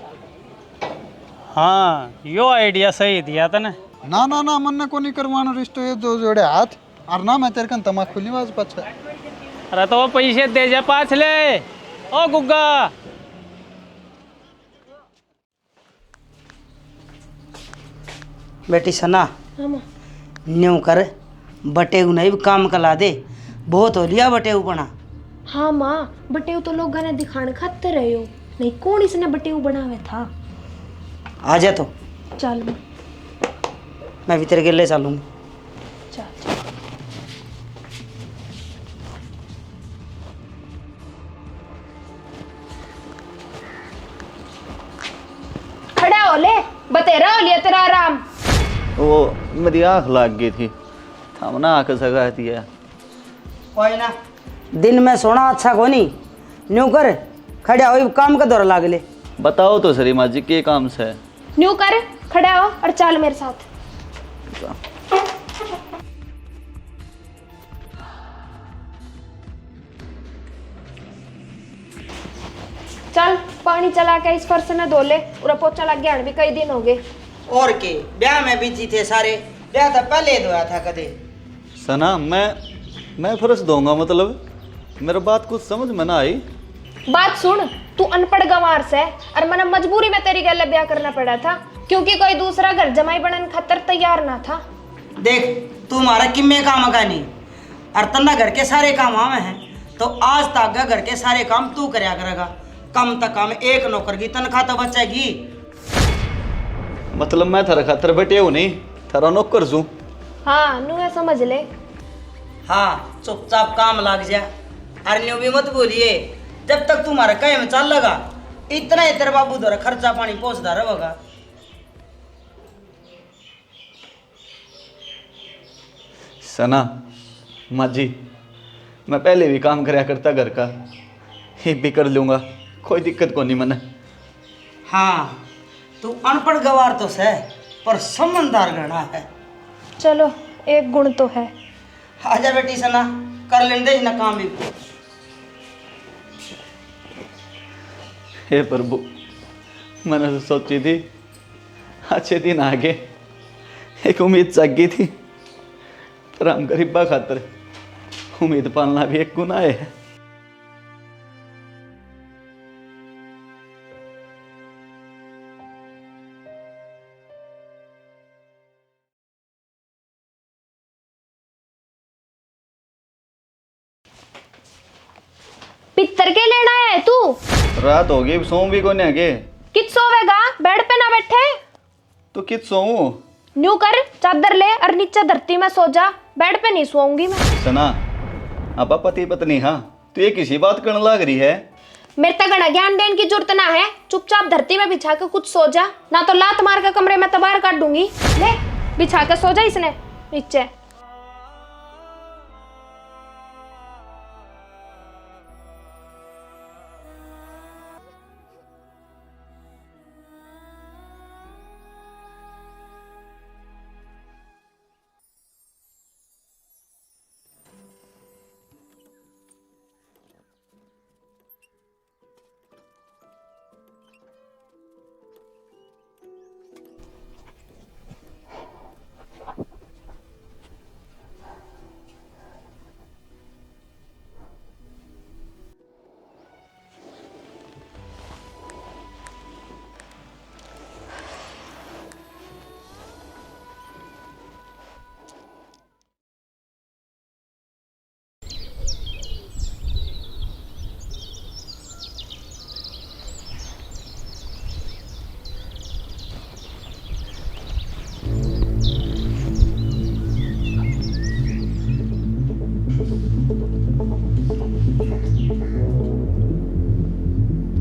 हाँ, यो आइडिया सही दिया तने। ना ना ना, मन ने को नहीं करवाना रिश्तो, ये दो जोड़े हाथ, और ना मैं तेरे कन तमाकू नहीं वाज पछा। अरे तो वो पैसे दे जा पाछ ले। ओ गुग्गा, बेटी सना, न्यू कर, बटेऊ नहीं काम कला दे, बहुत हो लिया बटेऊ बना। हाँ माँ, बटेऊ तो लोग ने दिखाने खाते रहे हो, नहीं कौन इसने बटेऊ बनावे था। आ जा तो चल मैं भी तेरे के ले चलूंगी। चल चल। खड़ा हो ले, बतेरा हो लिया तेरा आराम। वो मेरी आँख लग गई थी, थामना आँख सगा दिया। कोई ना, दिन में सोना अच्छा को नहीं, न्यू कर, खड़ा हो काम का दौरा लाग ले। बताओ तो सरी माँ जी के काम से है? न्यू कर, खड़ा हो और चल मेरे साथ। चल पानी चला के इस फर्श ने धो ले, पूरा पोछा लग गया भी कई दिन हो गए। और के ब्याह में बिजी थे सारे, ब्याह तो पहले धोया था कदे। सना, मैं फर्श दूंगा, मतलब मेरा बात कुछ समझ में ना आई। बात सुन, तू अनपढ़ गंवार से, और मैंने मजबूरी में तेरी गले ब्याह करना पड़ा था, क्योंकि कोई दूसरा घर जमाई बनने खातर तैयार ना था। देख तू हमारा किम्मे काम का नहीं, और तना घर के सारे काम हमें हैं, तो आज तक घर के सारे काम तू करया करेगा। कम तक कम एक नौकर की तनख्वाह तो बचेगी। मतलब मैं थारा खातर बैठे हूँ नहीं, थारा नौकर छू। हाँ नू है, समझ ले। हाँ चुपचाप काम लग जा, और न्यू भी मत बोलिए, जब तक तुम्हारा कहे में चल लगा, इतना ही तेरे बाबू द्वारा खर्चा पानी पहुंचता रहेगा। सना माँ जी, मैं पहले भी काम कराया करता घर का, ये भी कर लूँगा, कोई दिक्कत को नहीं मने। हाँ तू अनपढ़ गवार तो से, पर समझदार गणा है। चलो एक गुण तो है। आजा बेटी सना, कर लेंदे ना काम भी। हे प्रभु, मैंने तो सोची थी अच्छे दिन आगे, एक उम्मीद जागी थी, पर हम गरीबा खातर उम्मीद पालना भी एक गुनाह है। रात होगी, सो भी कोने आगे। कित सोवेगा, बेड पे ना बैठे। तो कित सोऊं? न्यू कर, चादर ले और नीचे धरती में सो जा, बेड पे नहीं सोऊंगी मैं। सना, आपा पति पत्नी हाँ, तो ये किसी बात करने लग रही है? मेरे तक गणा ज्ञान देने की जरूरत ना है, चुपचाप धरती में बिछा के कुछ सो जा, ना तो लात मार के कमरे में तबार काट दूंगी। ले बिछा के सो जा इसने नीचे।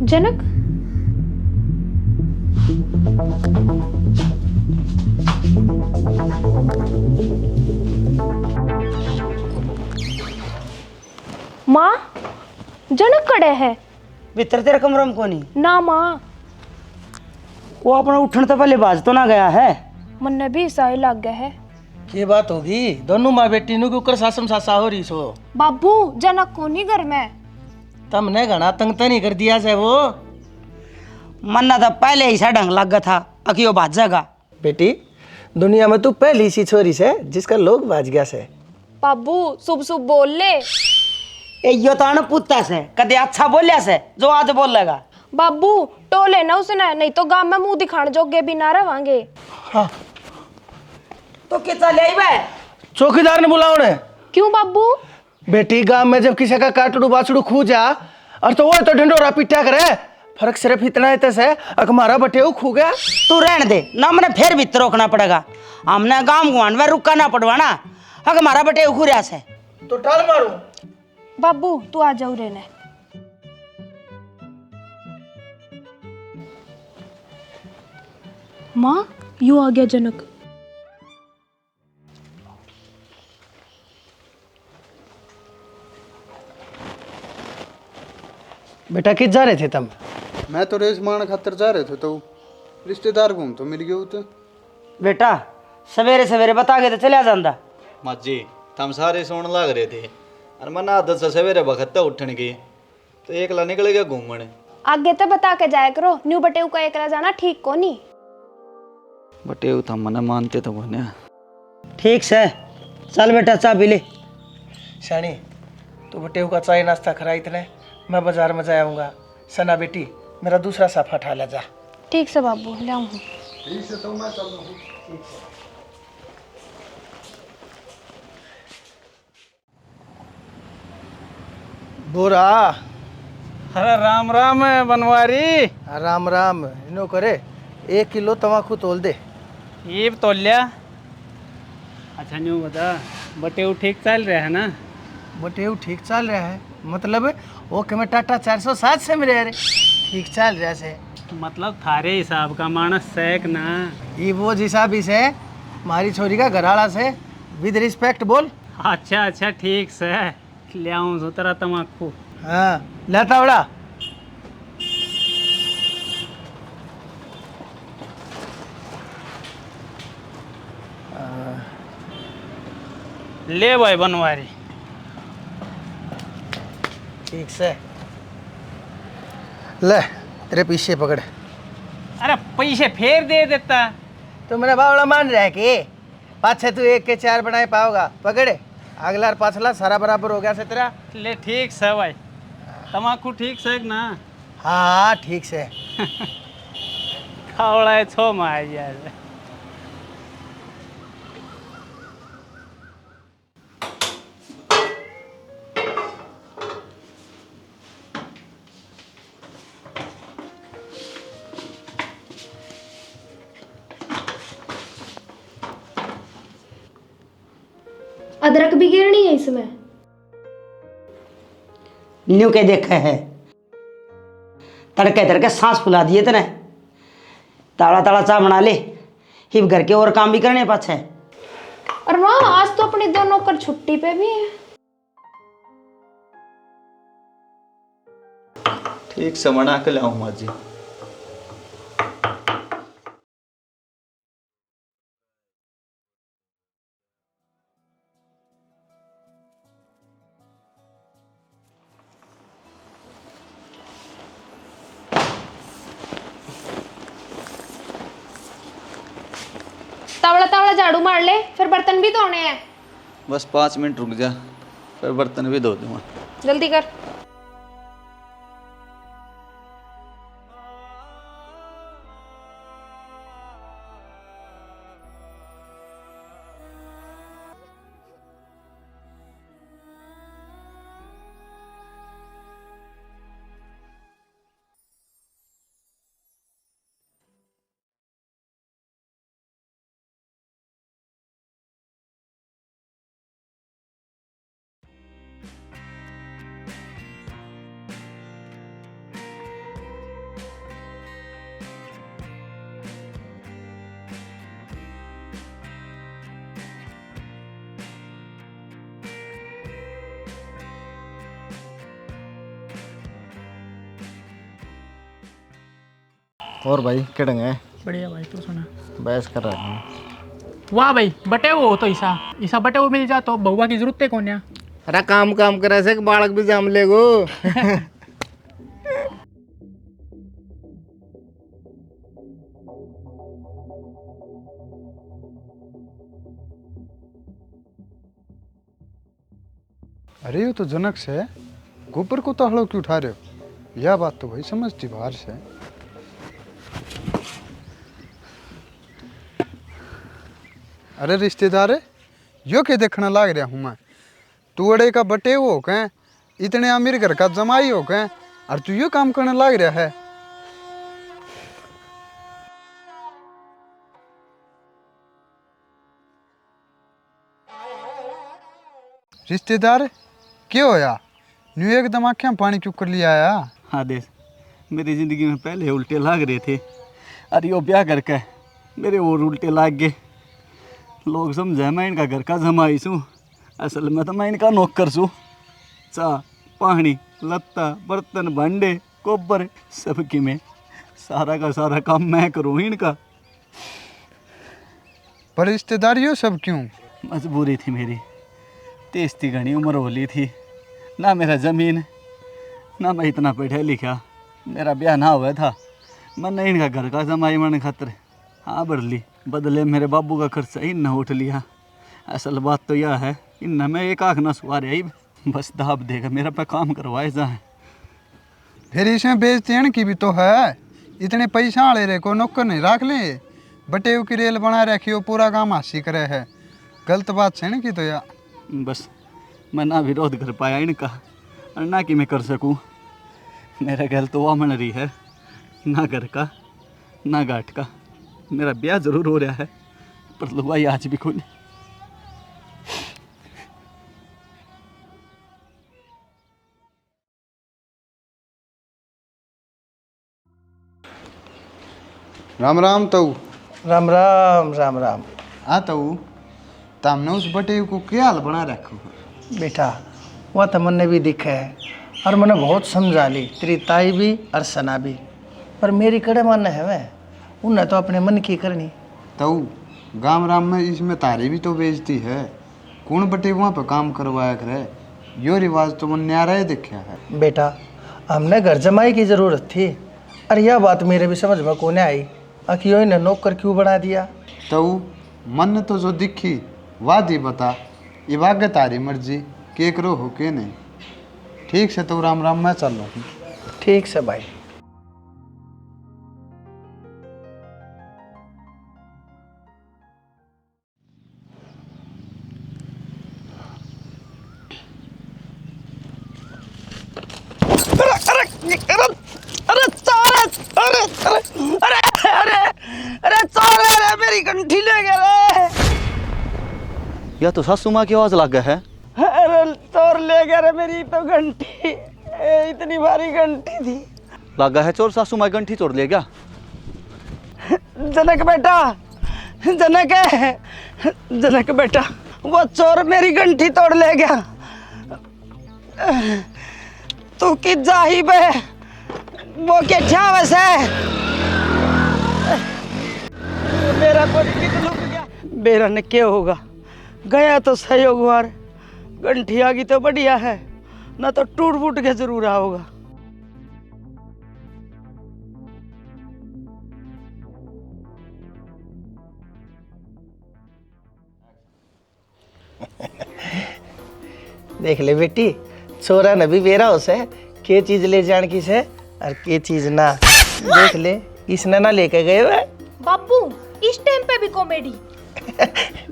जनक, माँ जनक कड़े है भीतर तेरे कमरे में कौन है? ना माँ, वो अपना उठने तो पहले बाज तो ना गया है। मन भी सही लग गया है। ये बात होगी, दोनों माँ बेटी नु कुकर सासम सासा हो रही सो। बाबू जनक को नहीं घर में। तुमने घना तंग तो नहीं कर दिया से वो? मन्ना तो पहले ही सा ढंग लग गया था, अकियो भाजेगा। बेटी, दुनिया में तू पहली सी छोरी से जिसका लोग बाज गया से। बाबू शुभ शुभ बोल ले। यो तो पुत्ता से कदे अच्छा बोलिया से जो आज बोलेगा। बाबू टोले ना उसने, नहीं तो गांव में मुंह दिखाने जोगे भी ना रवांगे। हाँ। तो क्या चले आई बे? चौकीदार ने बुलाओ ने। क्यों बाबू? बेटी, गांव में जब किसी का काटड़ू बाछड़ू खू जा और तो वो तो ढिंडोरा पिटा करे, फर्क सिर्फ इतना है तैसे हमारा बटेऊ खू गया। तू रहने दे ना, मैंने फिर भीतर रोकना पड़ेगा। हमने गांव गुआन में रुका ना पड़वाना, हमारा बटे उखुरिया से तो टाल मारू। बाबू तू आ जाओ रहने। माँ यू आ गया जनक। बेटा किस जा रहे थे तुम? मैं तो रेस मारने खातर जा रहे थे, तो रिश्तेदार घूम तो मिल गए तो। बेटा सवेरे सवेरे बता के तो चलिया जाता। माँ जी, हम सारे सोने लग रहे थे और मन आदत से सवेरे बखत उठने की, तो एकला निकल गया घूमने। आगे तो बता के जाया करो, न्यू बटेऊ का एकला जाना ठीक को नहीं। बटेऊ था मना मानते तो बने। ठीक से चल बेटा चाय पी ले। शानी, तू बटेऊ का चाय नाश्ता खरा इतने, मैं बाजार में जाऊंगा। सना बेटी, मेरा दूसरा साफा ठा ले जा। ठीक से बाबू ले आऊँ। ठीक है, तो मैं चल रहा हूँ। बोरा। अरे राम राम बनवारी। राम राम। इनो करे 1 किलो तमाकू तोल दे। ये तोल लिया। अच्छा न्यू बता, बटेऊ ठीक चल रहा है ना? बटेऊ ठीक चल रहा है मतलब वो कि मैं टाटा 407 से मिले रे, ठीक चल रहा से। मतलब थारे हिसाब का मानस सैक ना। ये वो जिसा भी से हमारी छोरी का घराड़ा से विद रिस्पेक्ट बोल। अच्छा अच्छा ठीक से ले आऊँ सो तेरा तमाकू। हाँ लेता बड़ा। ले भाई बनवारी। ठीक से ले, तेरे पीछे पकड़। अरे पैसे फेर दे देता। तो मेरा बावड़ा मान रहा है कि पाछे तू 1 के 4 बनाए पाओगा। पकड़े अगला और पाछला सारा बराबर हो गया से तेरा। ले ठीक से भाई, तमाकू ठीक से ना? हाँ ठीक से। खावड़ा है छो मार यार। अदरक भी गिरनी है इसमें। न्यू के देखा है तड़के तड़के सांस फुला दिए तने। ताड़ा ताड़ा चाय बना ले, हिब घर के और काम भी करने पाछे। और माँ आज तो अपने दो नौकर छुट्टी पे भी है। ठीक से बना के लाऊं माँ जी। तावड़ा तावड़ा झाड़ू मार ले, फिर बर्तन भी धोने हैं। बस 5 मिनट रुक जा, फिर बर्तन भी धो दूंगा। जल्दी कर। और भाई क्या ढंग है? बढ़िया भाई, तू सुना। बहस कर रहा हूँ। वाह भाई, बटे वो तो ईसा बटे वो मिल जा तो बहुआ की जरूरत है कौन या? अरे काम काम करे से बालक भी जाम लेगो। अरे ये तो जनक से गोबर को तो हड़ो क्यों उठा रहे हो? यह बात तो भाई समझती बाहर से। अरे रिश्तेदार यो के देखना लाग रहा हूँ मैं। तू अड़े का बटे हो कहें, इतने अमीर घर का जमाई हो कहें, और तू यो काम करने लाग रहा है। रिश्तेदार क्या होया? न्यू एकदम आँखें पानी क्यों कर लिया आया? हाँ देश, मेरी ज़िंदगी में पहले उल्टे लाग रहे थे, और यो ब्याह करके मेरे और उल्टे लाग गए। लोग समझे मैं इनका घर का जमाई छूँ, असल में तो मैं इनका नौकर छूँ। चाह पानी लत्ता बर्तन भांडे कोबर सबकी में सारा का सारा काम मैं करूँ इनका। पर रिश्तेदार यो सब क्यों? मजबूरी थी मेरी, तेज थी, घनी उम्र होली थी, ना मेरा ज़मीन ना मैं इतना पढ़ा लिखा। मेरा ब्याह ना हुआ था, मैंने इनका घर का जमाई मन खातर हाँ भर ली। बदले मेरे बाबू का खर्चा इन उठ लिया। असल बात तो यह है, इन मैं एक आँख ना सुवार आई, बस दाब देगा मेरा पे काम करवाए जाए। फिर इसमें बेचते की भी तो है। इतने पैसा वाले रे को नौकर नहीं रख ले, बटे की रेल बना रखी, पूरा काम हासी करे है। गलत बात है की तो यार। बस मैं ना विरोध कर पाया इनका, और ना कि मैं कर सकूं। मेरा गल तो वह मन रही है, ना घर का ना घाट का। मेरा ब्याह जरूर हो रहा है, पर लुगाई आज भी कोई नहीं। राम राम तऊ। राम राम राम राम। हाँ तऊ, तुमने उस बटे को क्या हाल बना रखो? बेटा वह तो मन ने भी दिखा है, और मैंने बहुत समझा ली, तेरी ताई भी और सना भी, पर मेरी कड़े मन है वह, उन्हें तो अपने मन की करनी। तऊ गांव राम में इसमें तारी भी तो बेचती है, कौन बटे वहाँ पे काम करवाया करे? यो रिवाज तो मन न्यारा ही देखा है। बेटा हमने घर जमाई की ज़रूरत थी, और यह बात मेरे भी समझ में कोने आई, अखियों ने नौकर क्यों बना दिया। तऊ मन तो जो दिखी वादी बता, इवाग तारी मर्जी के करो हो के नहीं। ठीक से तो राम राम मैं चल रहा हूँ। ठीक से भाई। यह तो सासू माँ की आवाज लग है। अरे चोर ले गया रे मेरी तो घंटी, इतनी भारी घंटी थी। लगा है चोर सासू माँ गंठी तोड़ ले गया। जनक बेटा, जनक बेटा, वो चोर मेरी घंटी तोड़ ले गया। तू कि जाही बे, वो के छावस है। मेरा कोई कित लुक गया। बेरा ने क्या होगा, गया तो सहयोग वार, घंटी आ गई तो बढ़िया है, ना तो टूट फूट के जरूर होगा। देख ले बेटी, छोरा न भी बेरा हो से के चीज ले जान की से और के चीज ना। देख ले इसने ना लेके गए हुए। बापू इस टाइम पे भी कॉमेडी।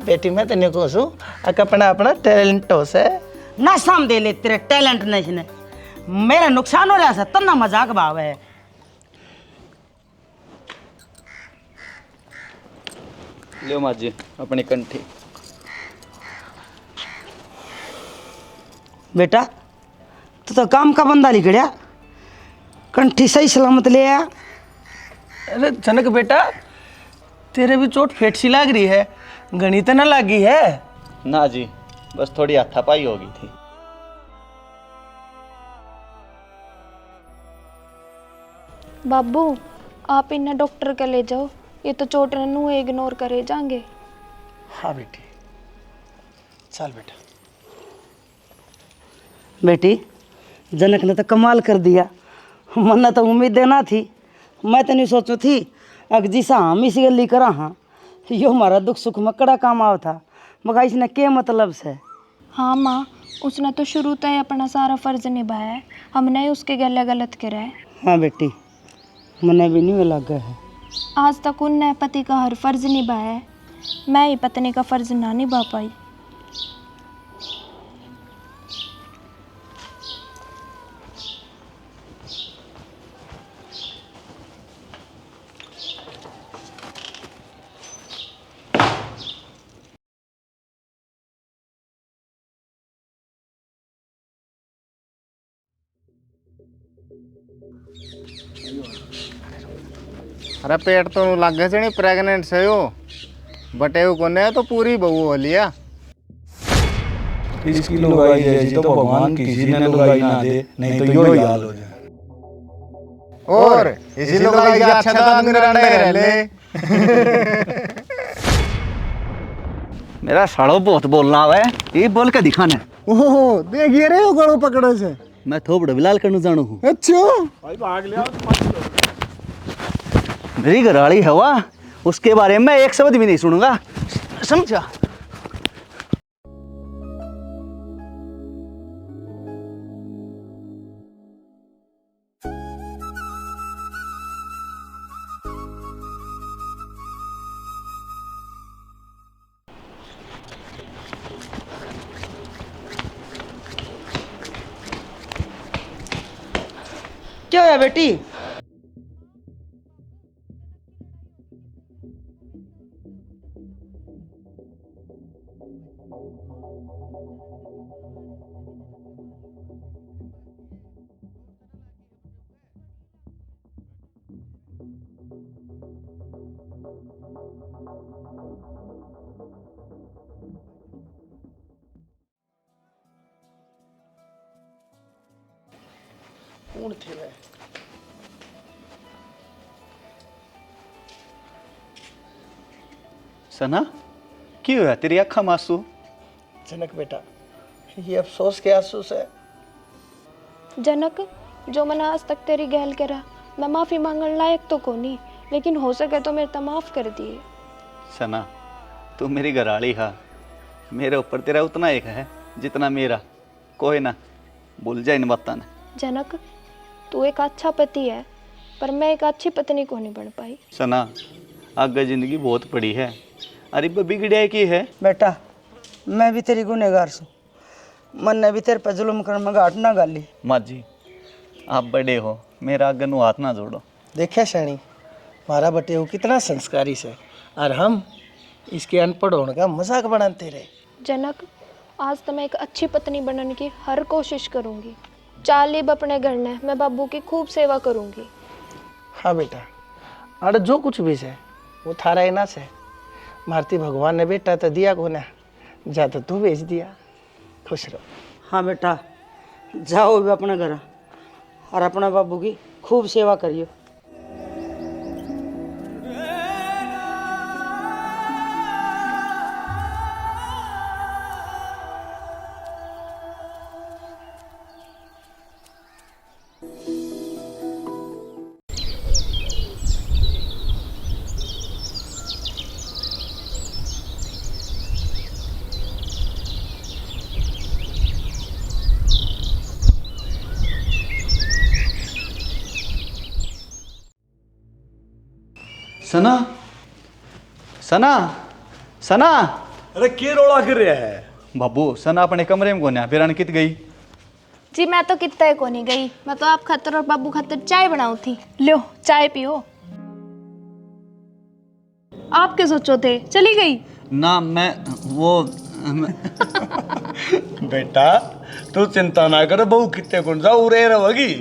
बेटी मैं तेने को सू अपना अपना टैलेंट हो से ना साम दे ले तेरे टैलेंट नहीं ने, मेरा नुकसान हो रहा है तब ना मजाक भाव है। लो माँ जी अपनी कंठी। बेटा तो काम का बंदा निकलिया, कंठी सही सलामत ले आया। अरे जनक बेटा, तेरे भी चोट फेट सी लग रही है, गणित ना लगी है। ना जी, बस थोड़ी हाथापाई हो गई थी। बाबू आप इन्हें डॉक्टर के ले जाओ, ये तो चोट नू इग्नोर करे जाएंगे। हाँ बेटी, चल बेटा। बेटी जनक ने तो कमाल कर दिया, मन तो उम्मीद देना थी। मैं तो नहीं सोचू थी अग जिसा हम इसी गली करा हाँ, यो हमारा दुख सुख में कड़ा काम आव था, मगर इसने के मतलब से। हाँ माँ, उसने तो शुरू से अपना सारा फर्ज निभाया है, हमने उसके गले गलत करा है। हाँ बेटी, मने भी नहीं लगा है। आज तक उनने पति का हर फर्ज निभाया है, मैं ही पत्नी का फर्ज ना निभा पाई। अरे पेट तो लगे से नहीं प्रेग्नेंट से हो, बटे को ने तो पूरी बहू हो लिया। इसकी लुगाई है जी तो भगवान किसी ने लुगाई ना दे, नहीं तो यो ही हाल हो जाए। और इसी लुगाई का अच्छा तो आदमी रंडे रह ले। मेरा साड़ो बहुत बोलना है, ये बोल के दिखाना। ओहो देखिए रे वो गड़ो पकड़े से। मैं थोपड़ बिलाल करने जानू हूँ। अच्छा मेरी घरवाली है वाह, उसके बारे में एक शब्द भी नहीं सुनूंगा, समझा? क्या है बेटी? कौन थे वे? सना क्यों है तेरी अखा मासू? जनक बेटा, ये अफसोस के आंसू से। जनक, जो मैंने आज तक तेरी गैल करा, मैं माफ़ी मांगने लायक तो को नहीं, लेकिन हो सके तो मेरे तो माफ़ कर दिए। सना तू मेरी घरवाली है, मेरे ऊपर तेरा उतना एक है जितना मेरा। कोई ना, भूल जा इन बातों ने। जनक, तू एक अच्छा पति है, पर मैं एक अच्छी पत्नी को नहीं बन पाई। सना आगे जिंदगी बहुत पड़ी है, अरे बिगड़िया की है। बेटा मैं भी तेरी गुनहगार सू, मन ने भी तेरे पे जुल्म कर में घाट ना गाली। माँ जी आप बड़े हो, मेरा आगे नु हाथ ना जोड़ो। देखा शैनी, हमारा बटे हो कितना संस्कारी से, और हम इसके अनपढ़ होने का मजाक बनाते रहे। जनक, आज तो मैं एक अच्छी पत्नी बनने की हर कोशिश करूंगी। चालीब अपने घर ने मैं बाबू की खूब सेवा करूंगी। हाँ बेटा, अरे जो कुछ भी है वो थारा ही ना से। भारती भगवान ने बेटा तो दिया को ना, जा तो तू भेज दिया। खुश रहो। हाँ बेटा, जाओ भी अपने घर और अपना बाबू की खूब सेवा करियो। सना, सना, सना। अरे के रोला कर रहा है? बाबू सना अपने कमरे में कोन्या फिर अनकित गई। जी मैं तो कितना को नहीं गई, मैं तो आप खातर और बाबू खातर चाय बनाऊ थी। लो चाय पियो। आप क्या सोचो थे, चली गई? ना मैं वो बेटा तू चिंता ना कर, बहू कितने गुण जाऊ रे रहोगी।